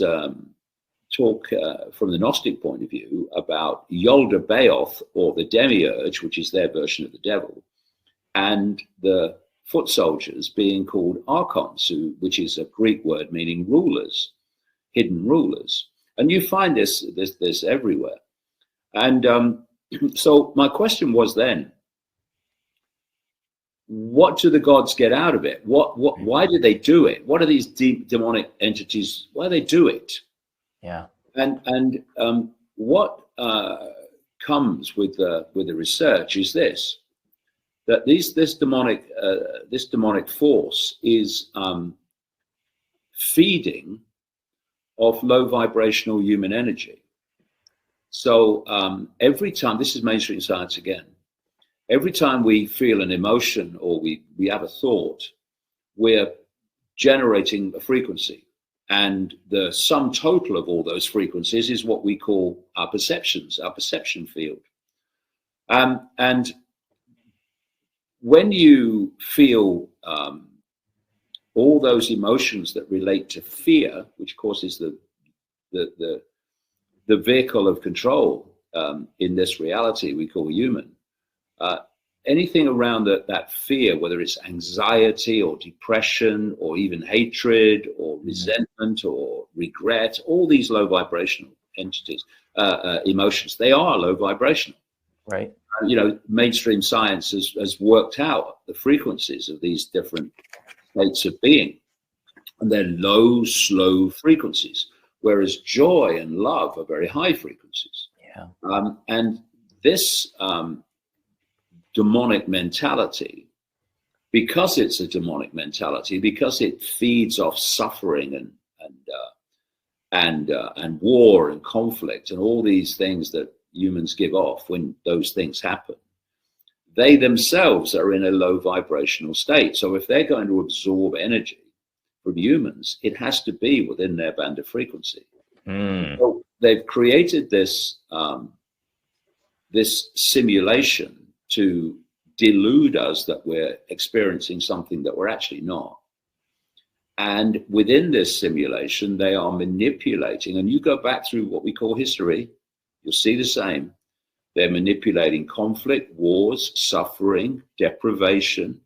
talk from the Gnostic point of view about Yaldabaoth, or the demiurge, which is their version of the devil, and the foot soldiers being called archons, which is a Greek word meaning rulers, hidden rulers. And you find this everywhere. And so my question was then, what do the gods get out of it? Why do they do it? What are these demonic entities? Why do they do it? Yeah. And what comes with the research is this: that this demonic force is feeding off low vibrational human energy. So every time, this is mainstream science again, every time we feel an emotion or we have a thought, we're generating a frequency. And the sum total of all those frequencies is what we call our perceptions, our perception field. And when you feel all those emotions that relate to fear, which of course is the vehicle of control in this reality we call human, anything around that fear, whether it's anxiety or depression or even hatred or resentment or regret, all these low vibrational entities, emotions, they are low vibrational. Right. Mainstream science has worked out the frequencies of these different states of being, and they're low, slow frequencies, whereas joy and love are very high frequencies. Yeah. And this demonic mentality, because it's a demonic mentality, because it feeds off suffering and war and conflict and all these things that humans give off when those things happen, they themselves are in a low vibrational state. So if they're going to absorb energy from humans, it has to be within their band of frequency. So they've created this this simulation to delude us that we're experiencing something that we're actually not. And within this simulation, they are manipulating, and you go back through what we call history, you'll see the same. They're manipulating conflict, wars, suffering, deprivation,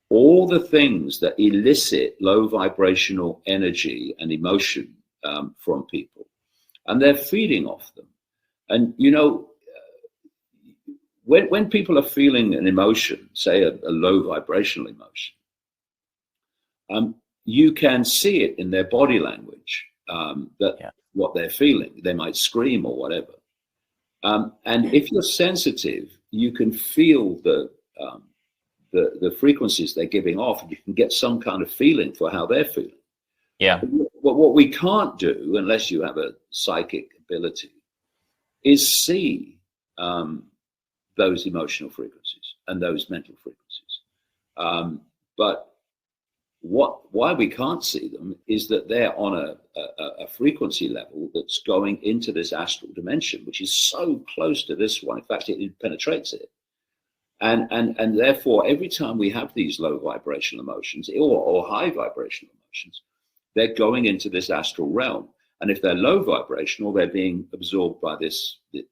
all the things that elicit low vibrational energy and emotion from people. And they're feeding off them. And, you know, when people are feeling an emotion, say a low vibrational emotion, you can see it in their body language, what they're feeling. They might scream or whatever. And if you're sensitive, you can feel the frequencies they're giving off, and you can get some kind of feeling for how they're feeling. Yeah. But what we can't do, unless you have a psychic ability, is see those emotional frequencies and those mental frequencies. But why we can't see them is that they're on a frequency level that's going into this astral dimension, which is so close to this one. In fact, it penetrates it. And therefore, every time we have these low vibrational emotions or high vibrational emotions, they're going into this astral realm. And if they're low vibrational, they're being absorbed by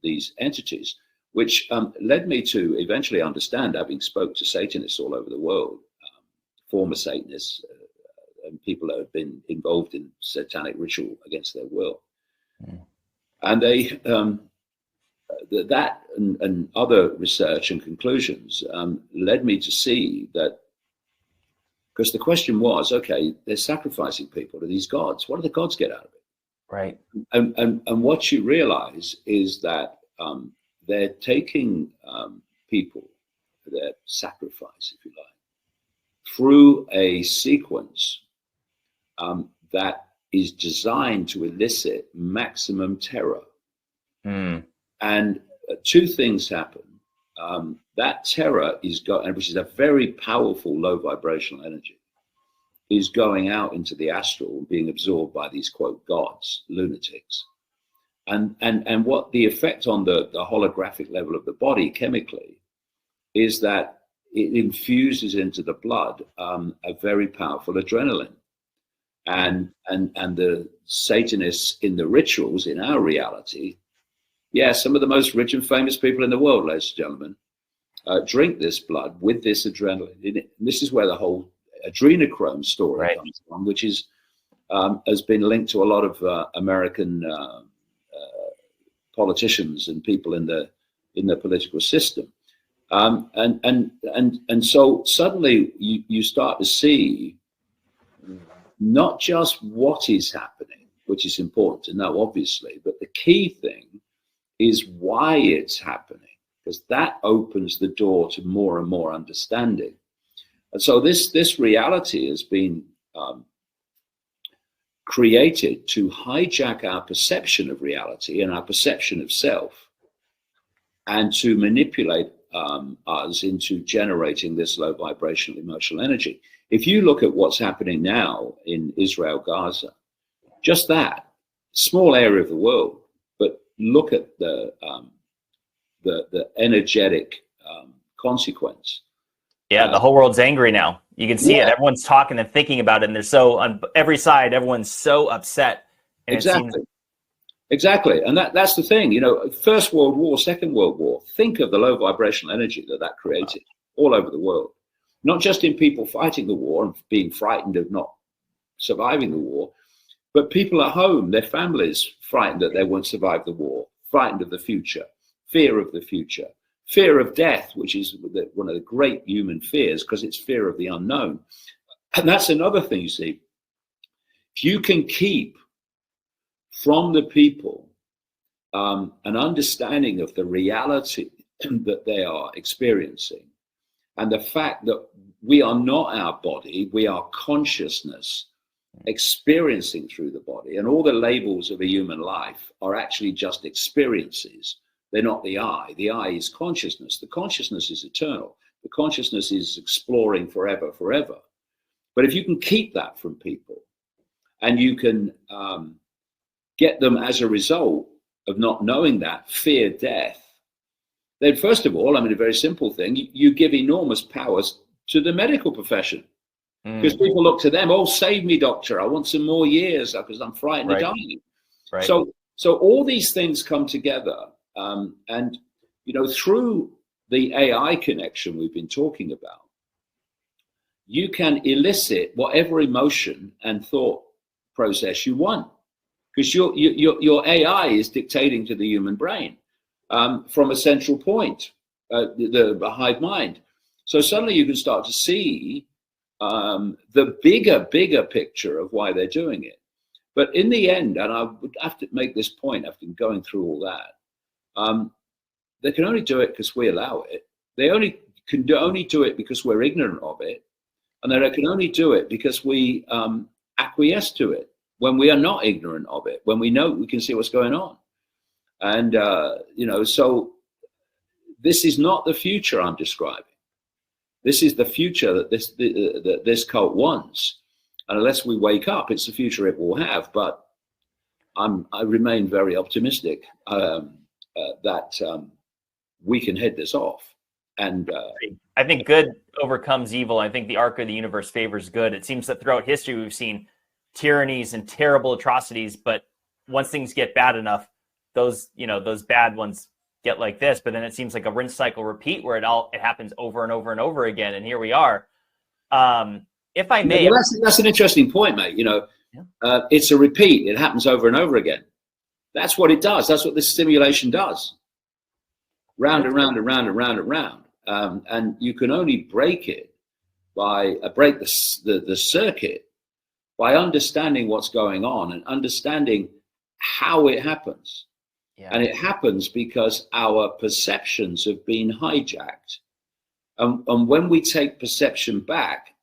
these entities, which led me to eventually understand, having spoke to Satanists all over the world, former Satanists, and people that have been involved in satanic ritual against their will. And they, that and other research and conclusions led me to see that, because the question was, okay, they're sacrificing people to these gods. What do the gods get out of it? Right. And what you realize is that they're taking people, their sacrifice, if you like, through a sequence that is designed to elicit maximum terror. And two things happen. That terror is which is a very powerful low vibrational energy, is going out into the astral and being absorbed by these quote gods, lunatics. And what the effect on the holographic level of the body chemically is that it infuses into the blood a very powerful adrenaline. And the Satanists in the rituals in our reality, some of the most rich and famous people in the world, ladies and gentlemen, drink this blood with this adrenaline in it. And this is where the whole adrenochrome story comes from, which is has been linked to a lot of American politicians and people in the political system. And so suddenly you start to see not just what is happening, which is important to know, obviously, but the key thing is why it's happening, because that opens the door to more and more understanding. And so this reality has been created to hijack our perception of reality and our perception of self, and to manipulate us into generating this low vibrational emotional energy. If you look at what's happening now in Israel, Gaza, just that small area of the world, but look at the energetic consequence. Yeah, the whole world's angry now. You can see it. Everyone's talking and thinking about it, and they're so on every side. Everyone's so upset. And Exactly. And that's the thing. You know, First World War, Second World War. Think of the low vibrational energy that created all over the world. Not just in people fighting the war and being frightened of not surviving the war, but people at home, their families frightened that they won't survive the war, frightened of the future, fear of the future, fear of death, which is one of the great human fears, because it's fear of the unknown. And that's another thing, you see. If you can keep from the people an understanding of the reality that they are experiencing, and the fact that we are not our body, we are consciousness experiencing through the body, and all the labels of a human life are actually just experiences. They're not the I. The I is consciousness. The consciousness is eternal. The consciousness is exploring forever, forever. But if you can keep that from people, and you can get them as a result of not knowing that, fear death, then first of all, I mean, a very simple thing, you give enormous powers to the medical profession. Because people look to them, oh, save me, doctor. I want some more years because I'm frightened of dying. Right. So all these things come together. And, you know, through the AI connection we've been talking about, you can elicit whatever emotion and thought process you want. Because your AI is dictating to the human brain from a central point, the hive mind. So suddenly you can start to see the bigger picture of why they're doing it. But in the end, and I would have to make this point after going through all that, they can only do it because we allow it. They can only do it because we're ignorant of it. And they can only do it because we acquiesce to it when we are not ignorant of it, when we know we can see what's going on. And, you know, so this is not the future I'm describing. This is the future that this cult wants. And unless we wake up, it's the future it will have. But I remain very optimistic that we can head this off. And I think good overcomes evil. I think the arc of the universe favors good. It seems that throughout history, we've seen tyrannies and terrible atrocities. But once things get bad enough, those bad ones get like this. But then it seems like a rinse, cycle, repeat, where it happens over and over and over again. And here we are. If I may, that's an interesting point, mate. You know, it's a repeat. It happens over and over again. That's what it does. That's what this simulation does. Round and round and round and round and round. And you can only break it by break the circuit by understanding what's going on and understanding how it happens. Yeah. And it happens because our perceptions have been hijacked. And when we take perception back,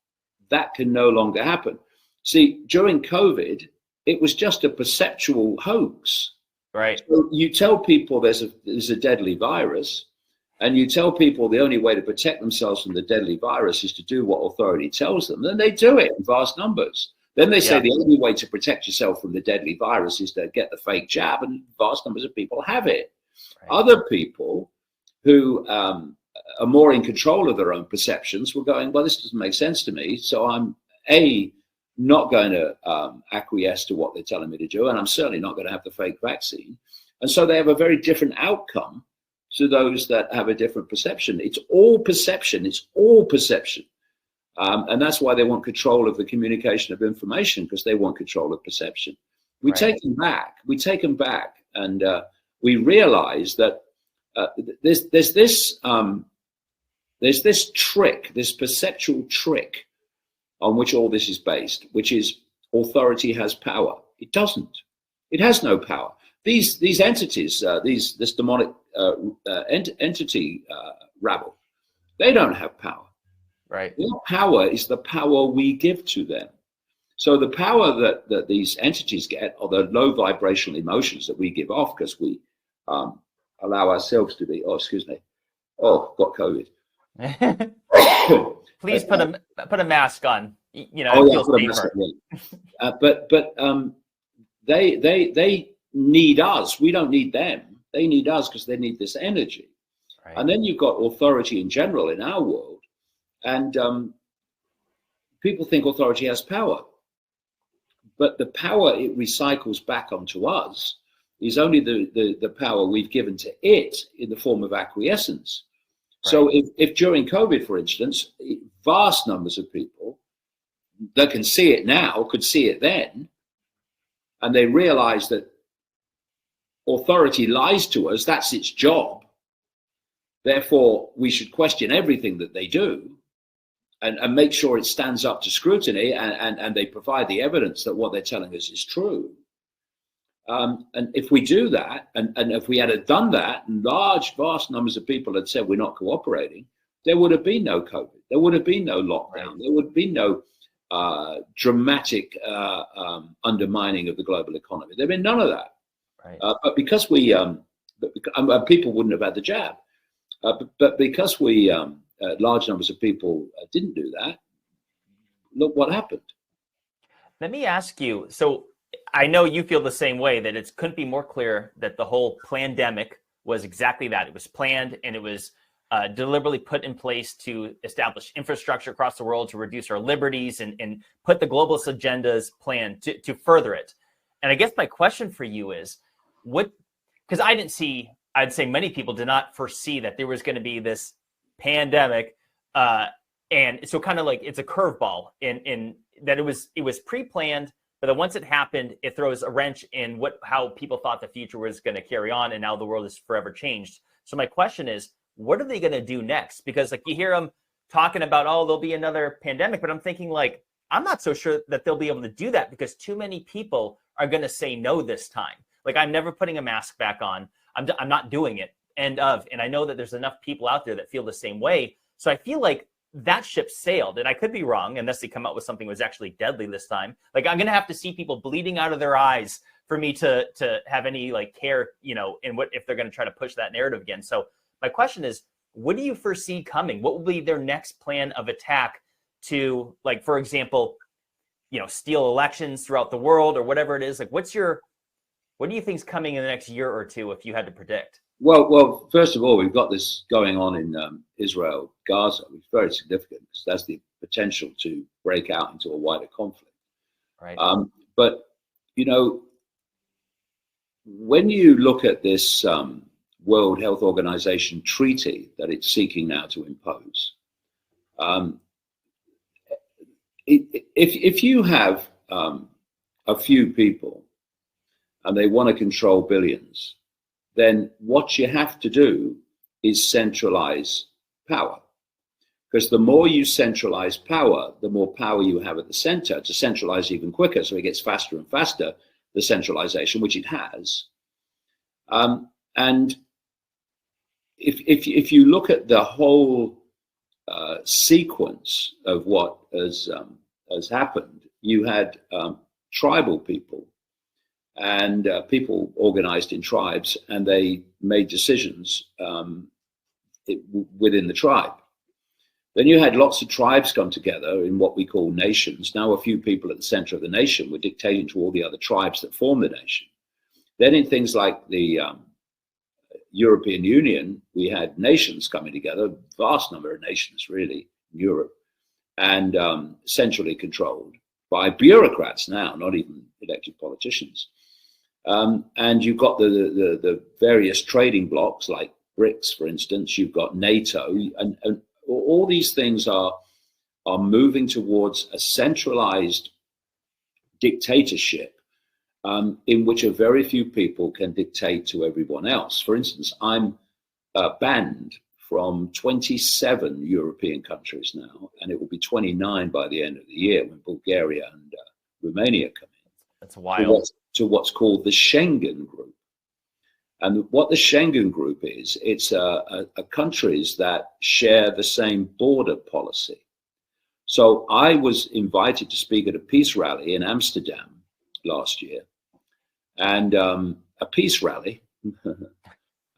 that can no longer happen. See, during COVID, it was just a perceptual hoax. Right. So you tell people there's a deadly virus, and you tell people the only way to protect themselves from the deadly virus is to do what authority tells them. Then they do it in vast numbers. Then they say the only way to protect yourself from the deadly virus is to get the fake jab, and vast numbers of people have it. Right. Other people who are more in control of their own perceptions were going, well, this doesn't make sense to me, so I'm not going to acquiesce to what they're telling me to do, and I'm certainly not going to have the fake vaccine. And so they have a very different outcome to those that have a different perception. It's all perception. It's all perception. And that's why they want control of the communication of information, because they want control of perception. We take them back. We take them back, and we realize that there's this trick, this perceptual trick, on which all this is based, which is authority has power. It doesn't. It has no power. These entities, this demonic entity rabble, they don't have power. Right. Their power is the power we give to them. So the power that these entities get are the low vibrational emotions that we give off because we allow ourselves to be. Oh, excuse me. Oh, got COVID. Please put a mask on. You know, but they need us. We don't need them. They need us because they need this energy. Right. And then you've got authority in general in our world. And people think authority has power, but the power it recycles back onto us is only the power we've given to it in the form of acquiescence. Right. So if during COVID, for instance, vast numbers of people that can see it now could see it then, and they realize that authority lies to us, that's its job. Therefore, we should question everything that they do. And make sure it stands up to scrutiny, and they provide the evidence that what they're telling us is true. And if we do that, and if we had done that, and vast numbers of people had said we're not cooperating, there would have been no COVID. There would have been no lockdown. Right. There would be no dramatic undermining of the global economy. There'd been none of that. Right. But because we, people wouldn't have had the jab. But because we, large numbers of people didn't do that, look what happened. Let me ask you, so I know you feel the same way, that it couldn't be more clear that the whole pandemic was exactly that. It was planned, and it was deliberately put in place to establish infrastructure across the world to reduce our liberties and put the globalist agenda's plan to further it. And I guess my question for you is, because I'd say many people did not foresee that there was going to be this pandemic. And so kind of like it's a curveball in that it was pre-planned, but then once it happened, it throws a wrench in how people thought the future was going to carry on, and now the world is forever changed. So my question is, what are they going to do next? Because like you hear them talking about, oh, there'll be another pandemic, but I'm thinking like, I'm not so sure that they'll be able to do that because too many people are going to say no this time. Like, I'm never putting a mask back on. I'm not doing it. And I know that there's enough people out there that feel the same way. So I feel like that ship sailed, and I could be wrong unless they come out with something that was actually deadly this time. Like, I'm going to have to see people bleeding out of their eyes for me to have any like care, in what if they're going to try to push that narrative again. So my question is, what do you foresee coming? What will be their next plan of attack to, like, for example, steal elections throughout the world or whatever it is? Like, what do you think is coming in the next year or two if you had to predict? Well, first of all, we've got this going on in Israel, Gaza, which is very significant because that's the potential to break out into a wider conflict. Right. But, when you look at this World Health Organization treaty that it's seeking now to impose, if you have a few people and they want to control billions, then what you have to do is centralize power. Because the more you centralize power, the more power you have at the center to centralize even quicker. So it gets faster and faster, the centralization, which it has. And if you look at the whole sequence of what has happened, you had tribal people and people organized in tribes, and they made decisions within the tribe. Then you had lots of tribes come together in what we call nations. Now a few people at the center of the nation were dictating to all the other tribes that form the nation. Then in things like the European Union, we had nations coming together, vast number of nations really in Europe, and centrally controlled by bureaucrats now, not even elected politicians. And you've got the various trading blocks like BRICS, for instance. You've got NATO, and all these things are moving towards a centralized dictatorship in which a very few people can dictate to everyone else. For instance, I'm banned from 27 European countries now, and it will be 29 by the end of the year when Bulgaria and Romania come in. That's wild. To what's called the Schengen Group. And what the Schengen Group is, it's countries that share the same border policy. So I was invited to speak at a peace rally in Amsterdam last year, and a peace rally,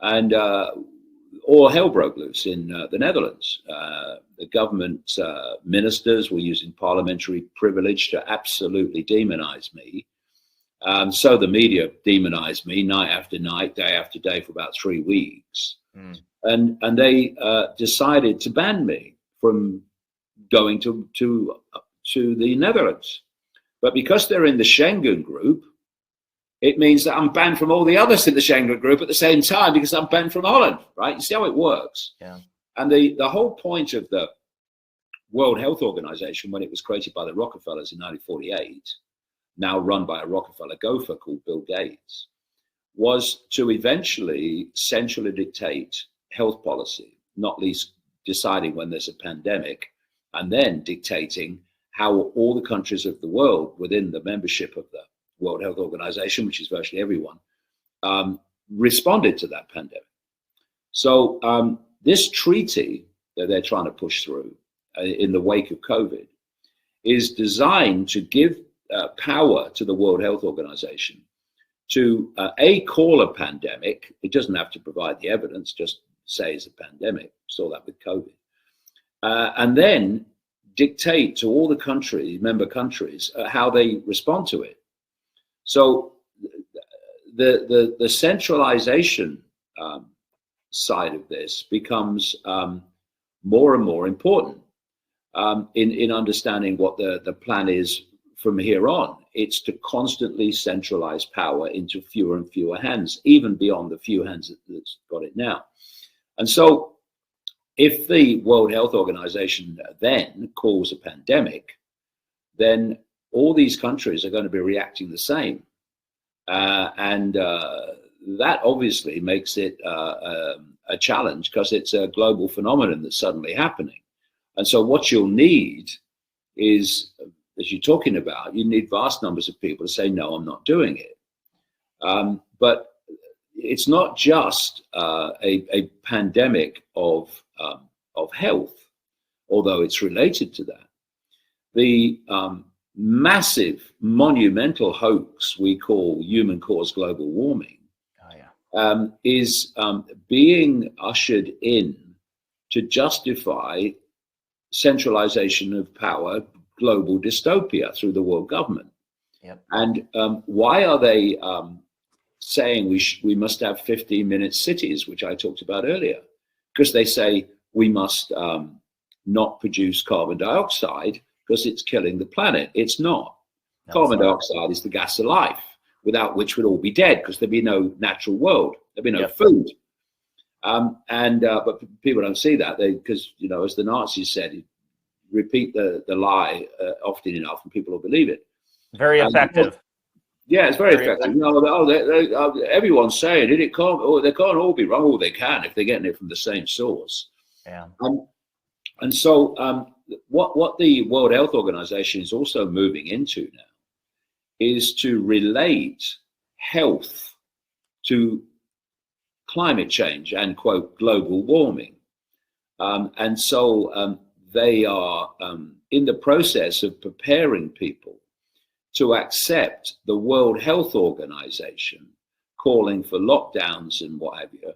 and all hell broke loose in the Netherlands. The government ministers were using parliamentary privilege to absolutely demonize me. So the media demonized me night after night, day after day for about 3 weeks. And they decided to ban me from going to the Netherlands. But because they're in the Schengen Group, it means that I'm banned from all the others in the Schengen Group at the same time because I'm banned from Holland, right? You see how it works? Yeah. And the whole point of the World Health Organization, when it was created by the Rockefellers in 1948, now run by a Rockefeller gopher called Bill Gates, was to eventually centrally dictate health policy, not least deciding when there's a pandemic, and then dictating how all the countries of the world within the membership of the World Health Organization, which is virtually everyone, responded to that pandemic. So this treaty that they're trying to push through in the wake of COVID is designed to give power to the World Health Organization to call a pandemic. It doesn't have to provide the evidence, just say it's a pandemic. Saw that with COVID. And then dictate to all the member countries, how they respond to it. So the centralization side of this becomes more and more important in understanding what the plan is from here on. It's to constantly centralize power into fewer and fewer hands, even beyond the few hands that's got it now. And so if the World Health Organization then calls a pandemic, then all these countries are going to be reacting the same. And that obviously makes it a challenge, because it's a global phenomenon that's suddenly happening. And so what you'll need is, as you're talking about, you need vast numbers of people to say, no, I'm not doing it. But it's not just a pandemic of health, although it's related to that. The massive, monumental hoax we call human-caused global warming is being ushered in to justify centralization of power, global dystopia through the world government. Yep. And why are they saying we must have 15-minute cities, which I talked about earlier? Because they say we must not produce carbon dioxide because it's killing the planet. It's not. No, carbon dioxide is the gas of life, without which we'd all be dead, because there'd be no natural world. There'd be no food. But people don't see that, because, as the Nazis said, repeat the lie often enough and people will believe it. Very effective. Yeah, it's very effective. Everyone's saying it. They can't all be wrong. All they can, if they're getting it from the same source. Yeah. And so what the World Health Organization is also moving into now is to relate health to climate change and, quote, global warming. And so they are in the process of preparing people to accept the World Health Organization calling for lockdowns and what have you,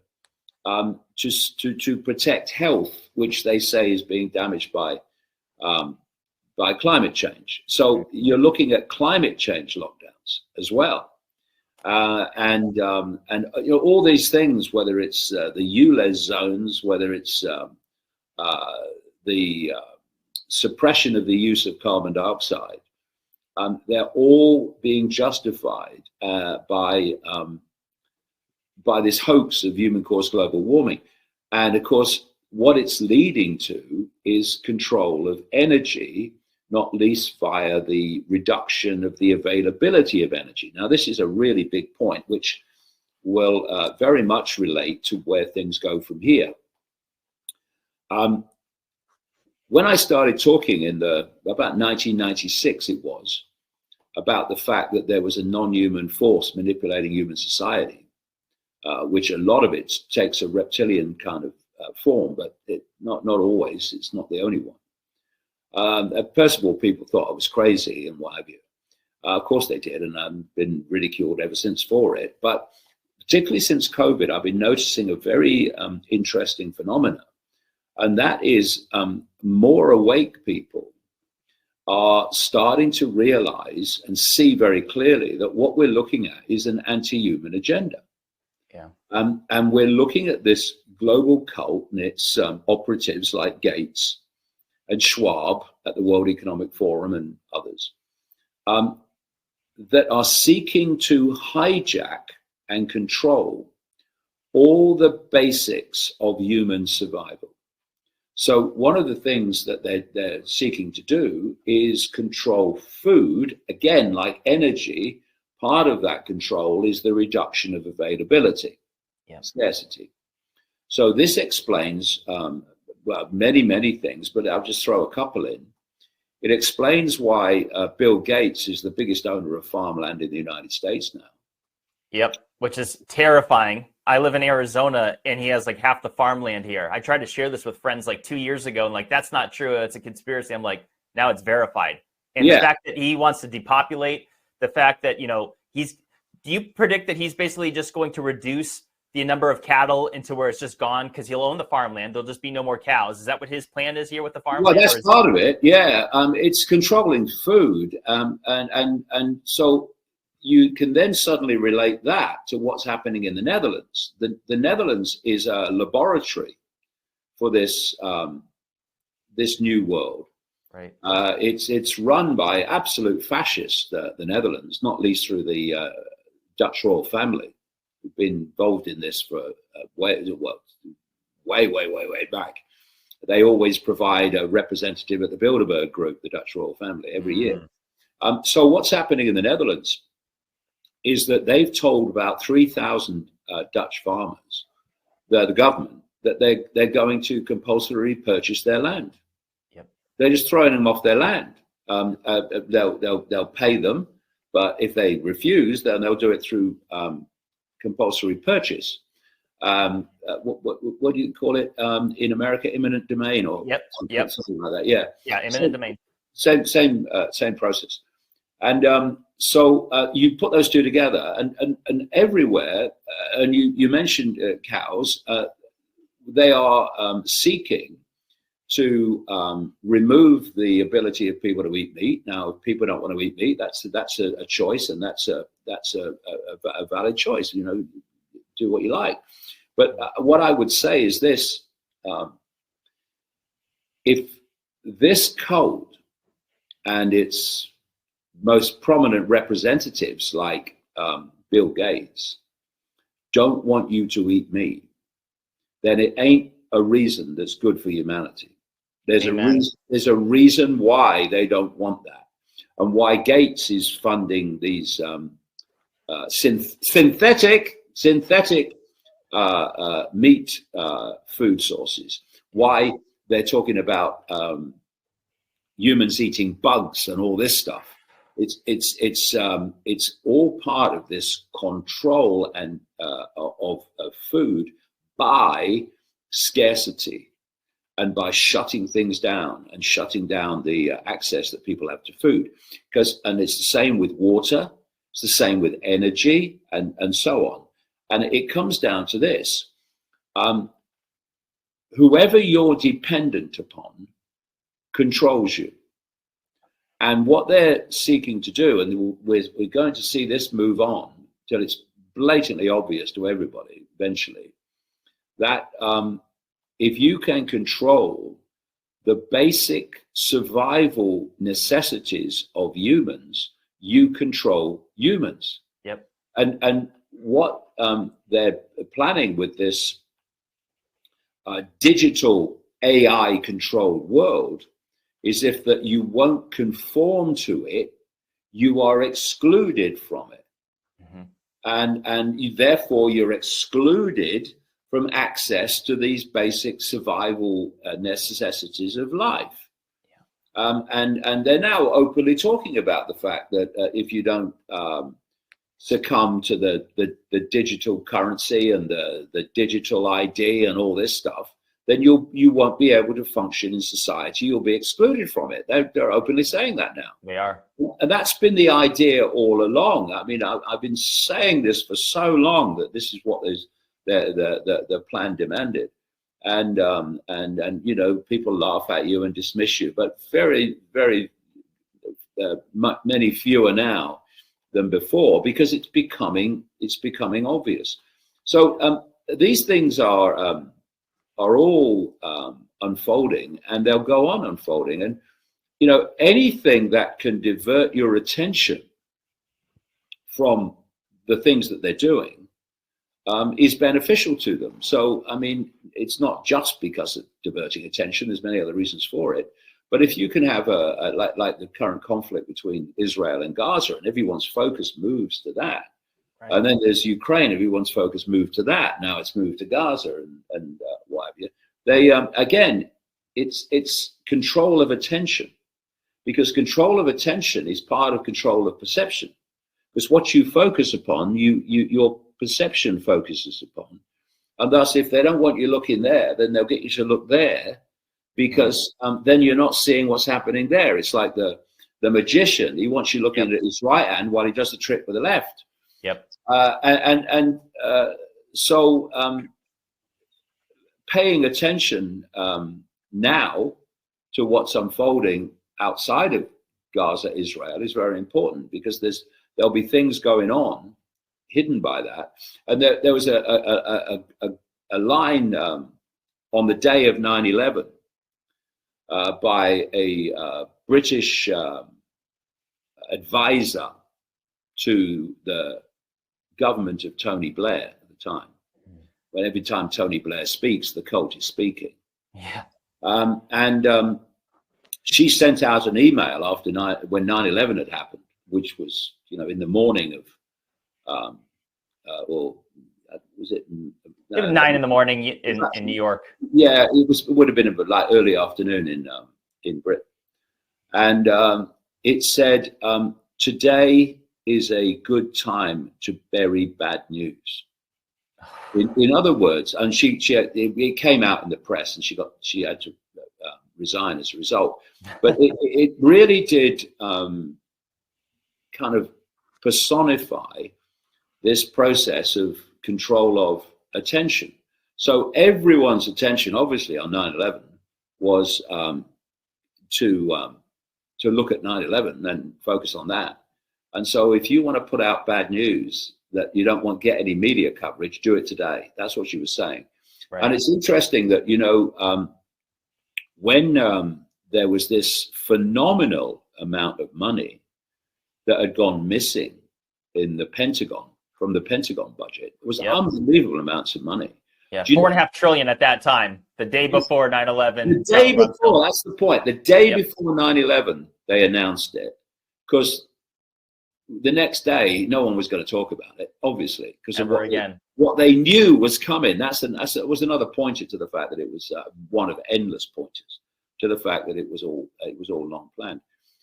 to protect health, which they say is being damaged by climate change. So you're looking at climate change lockdowns as well. And all these things, whether it's the ULEZ zones, whether it's the suppression of the use of carbon dioxide, they're all being justified by this hoax of human-caused global warming. And of course, what it's leading to is control of energy, not least via the reduction of the availability of energy. Now, this is a really big point, which will very much relate to where things go from here. When I started talking about 1996, it was, about the fact that there was a non-human force manipulating human society, which a lot of it takes a reptilian kind of form, but not always. It's not the only one. First of all, people thought I was crazy and what have you. Of course they did, and I've been ridiculed ever since for it. But particularly since COVID, I've been noticing a very interesting phenomenon, and that is more awake people are starting to realize and see very clearly that what we're looking at is an anti-human agenda. Yeah. And we're looking at this global cult and its operatives like Gates and Schwab at the World Economic Forum and others, that are seeking to hijack and control all the basics of human survival. So one of the things that they're seeking to do is control food. Again, like energy, part of that control is the reduction of availability, scarcity. So this explains many, many things, but I'll just throw a couple in. It explains why Bill Gates is the biggest owner of farmland in the United States now. Yep, which is terrifying. I live in Arizona, and he has like half the farmland here. I tried to share this with friends like 2 years ago, and like, that's not true. It's a conspiracy. I'm like, now it's verified. And the fact that he wants to depopulate, the fact that, do you predict that he's basically just going to reduce the number of cattle into where it's just gone because he'll own the farmland? There'll just be no more cows. Is that what his plan is here with the farmland? Well, that's part of it. Yeah. It's controlling food. And so you can then suddenly relate that to what's happening in the Netherlands. The Netherlands is a laboratory for this new world. Right. It's run by absolute fascists, the Netherlands, not least through the Dutch royal family, who've been involved in this for way back. They always provide a representative at the Bilderberg Group, the Dutch royal family, every year. So what's happening in the Netherlands is that they've told about 3,000 Dutch farmers, the government, that they're going to compulsorily purchase their land. Yep. They're just throwing them off their land. They'll pay them, but if they refuse, then they'll do it through compulsory purchase. What do you call it in America? Eminent domain, or something like that. Yeah, eminent domain. Same process. And so you put those two together, and everywhere, and you mentioned cows, they are seeking to remove the ability of people to eat meat. Now, if people don't want to eat meat, that's a choice, and that's a valid choice. Do what you like. But what I would say is this: if this code and its most prominent representatives, like Bill Gates, don't want you to eat meat, then it ain't a reason that's good for humanity. There's a reason why they don't want that, and why Gates is funding these synthetic meat food sources. Why they're talking about humans eating bugs and all this stuff. It's all part of this control and of food by scarcity, and by shutting things down and shutting down the access that people have to food. And it's the same with water, it's the same with energy, and so on. And it comes down to this: whoever you're dependent upon controls you. And what they're seeking to do, and we're going to see this move on till it's blatantly obvious to everybody eventually, that if you can control the basic survival necessities of humans, you control humans. Yep. And what they're planning with this digital AI controlled world is if that you won't conform to it, you are excluded from it. And therefore you're excluded from access to these basic survival necessities of life. And they're now openly talking about the fact that if you don't succumb to the digital currency and the digital ID and all this stuff, then you won't be able to function in society. You'll be excluded from it. They're openly saying that now. They are. And that's been the idea all along. I mean, I've been saying this for so long that this is what the plan demanded. And people laugh at you and dismiss you, but very, very many fewer now than before, because it's becoming obvious. So these things are all unfolding, and they'll go on unfolding. And anything that can divert your attention from the things that they're doing is beneficial to them. So I mean, it's not just because of diverting attention. There's many other reasons for it. But if you can have like the current conflict between Israel and Gaza, and everyone's focus moves to that. Right. And then there's Ukraine, everyone's focus moved to that. Now it's moved to Gaza and what have you. They again, it's control of attention. because control of attention is part of control of perception. Because what you focus upon, your perception focuses upon. And thus, if they don't want you looking there, then they'll get you to look there, because then you're not seeing what's happening there. It's like the magician. He wants you looking at his right hand while he does the trick with the left. Yep. So paying attention now to what's unfolding outside of Gaza, Israel, is very important, because there'll be things going on hidden by that. And there was a line on the day of 9/11 by a British advisor to the government of Tony Blair at the time. When every time Tony Blair speaks, the cult is speaking. Yeah. She sent out an email after when 9/11 had happened, which was, in the morning of, was it? It was 9 in the morning in New York. Yeah, it would have been like early afternoon in Britain, and it said, "Today is a good time to bury bad news." In other words, and it came out in the press, and she had to resign as a result. But it really did kind of personify this process of control of attention. So everyone's attention, obviously, on 9/11 was to look at 9/11 and focus on that. And so if you want to put out bad news that you don't get any media coverage, do it today. That's what she was saying. Right. And it's interesting that, when there was this phenomenal amount of money that had gone missing in the Pentagon, from the Pentagon budget, it was unbelievable amounts of money. Yeah, $4.5 trillion at that time, the day before 9/11. The day before, that's the point. The day before 9/11, they announced it, because the next day, no one was going to talk about it, obviously, because of what they knew was coming. That was another pointer to the fact that it was one of endless pointers to the fact that it was all long planned.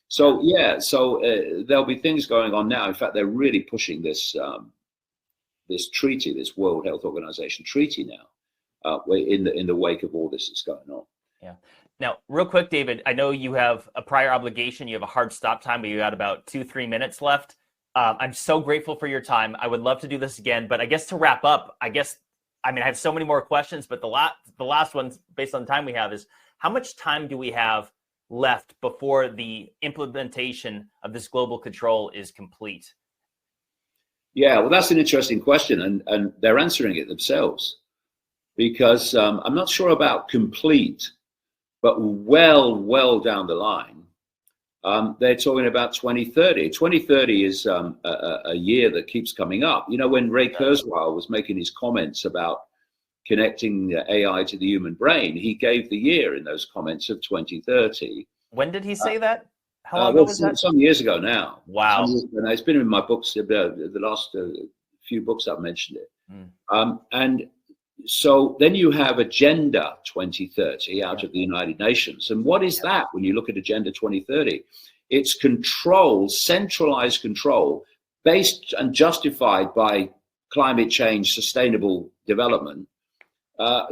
So there'll be things going on now. In fact, they're really pushing this treaty, this World Health Organization treaty now, in the wake of all this that's going on. Yeah. Now, real quick, David, I know you have a prior obligation. You have a hard stop time, but you got about 2-3 minutes left. I'm so grateful for your time. I would love to do this again, but I guess to wrap up, I have so many more questions, but the last one, based on the time we have, is how much time do we have left before the implementation of this global control is complete? Yeah, well, that's an interesting question, and they're answering it themselves, because I'm not sure about complete, but well down the line, they're talking about 2030. 2030 is a year that keeps coming up. When Ray Kurzweil was making his comments about connecting the AI to the human brain, he gave the year in those comments of 2030. When did he say that? How long ago was that? Some years ago now. Wow. It's been in my books, the last few books I've mentioned it. And so then you have Agenda 2030 out of the United Nations. And what is that when you look at Agenda 2030? It's control, centralized control, based and justified by climate change, sustainable development,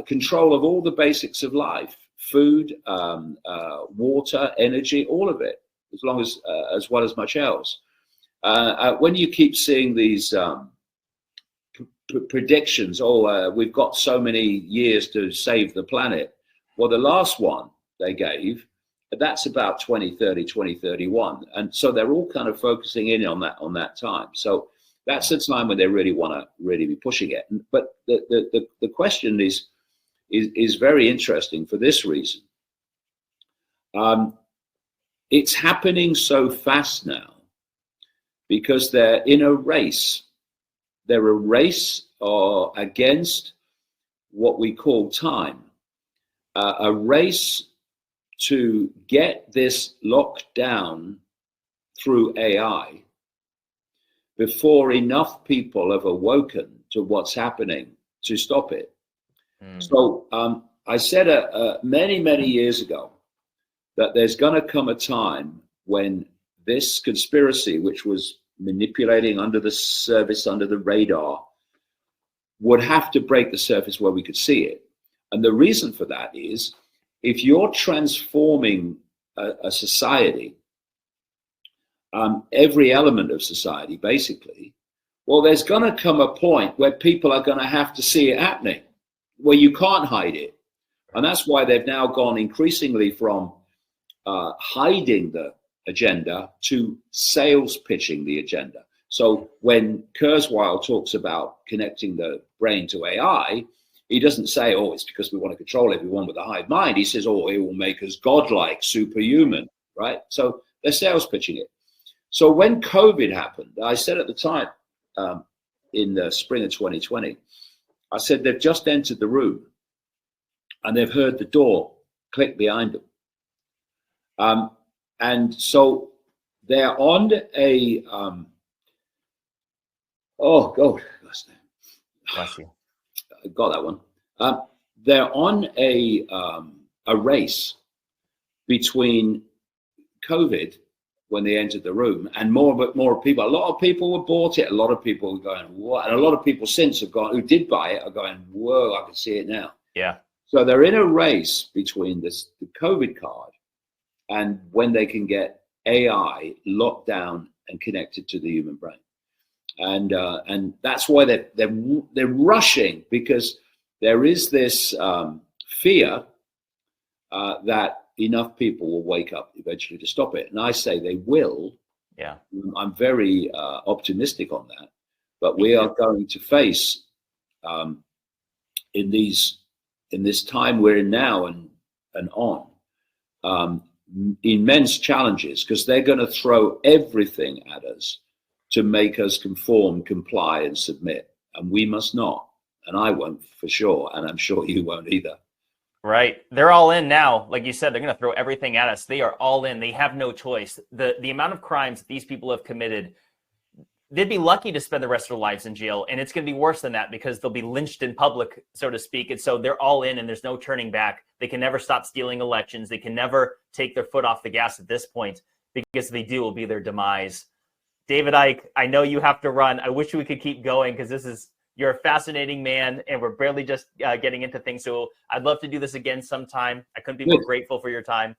control of all the basics of life, food, water, energy, all of it, as well as much else. When you keep seeing these predictions, we've got so many years to save the planet. Well, the last one they gave, that's about 2030, 2031. And so they're all kind of focusing in on that time. So that's the time when they really want to really be pushing it. But the question is very interesting for this reason. It's happening so fast now because they're in a race. They're a race against what we call time, a race to get this locked down through AI before enough people have awoken to what's happening to stop it. So I said many years ago that there's going to come a time when this conspiracy, which was manipulating under the surface, under the radar, would have to break the surface where we could see it. And the reason for that is, if you're transforming a society, every element of society, basically, well, there's going to come a point where people are going to have to see it happening, where you can't hide it. And that's why they've now gone increasingly from hiding the agenda to sales pitching the agenda. So when Kurzweil talks about connecting the brain to AI, he doesn't say, oh, it's because we want to control everyone with a hive mind. He says, oh, it will make us godlike, superhuman, right? So they're sales pitching it. So when COVID happened, I said at the time, in the spring of 2020, I said, they've just entered the room and they've heard the door click behind them. And so they're on a, oh, God, bless you. I got that one. They're on a race between COVID when they entered the room and more people. A lot of people were bought it. A lot of people were going, what? And a lot of people since have gone, who did buy it, are going, whoa, I can see it now. Yeah. So they're in a race between the COVID card and when they can get AI locked down and connected to the human brain. And that's why they're rushing, because there is this fear that enough people will wake up eventually to stop it. And I say they will. Yeah. I'm very optimistic on that. But we are going to face in this time we're in now and on immense challenges, because they're going to throw everything at us to make us conform, comply, and submit. And we must not. And I won't for sure. And I'm sure you won't either. Right. They're all in now. Like you said, they're going to throw everything at us. They are all in. They have no choice. The amount of crimes these people have committed, they'd be lucky to spend the rest of their lives in jail. And it's going to be worse than that, because they'll be lynched in public, so to speak. And so they're all in and there's no turning back. They can never stop stealing elections. They can never take their foot off the gas at this point, because if they do, it will be their demise. David Icke, I know you have to run. I wish we could keep going, because you're a fascinating man, and we're barely just getting into things. So I'd love to do this again sometime. I couldn't be more grateful for your time.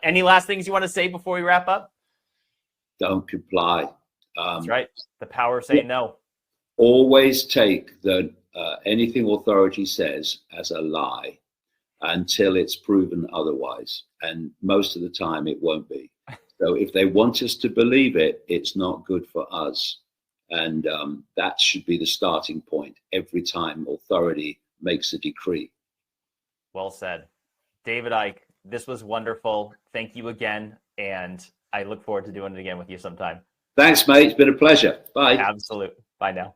Any last things you want to say before we wrap up? Don't comply. That's right. The power of saying no. Always take anything authority says as a lie until it's proven otherwise. And most of the time it won't be. So if they want us to believe it, it's not good for us. And that should be the starting point every time authority makes a decree. Well said. David Icke, this was wonderful. Thank you again. And I look forward to doing it again with you sometime. Thanks, mate. It's been a pleasure. Bye. Absolutely. Bye now.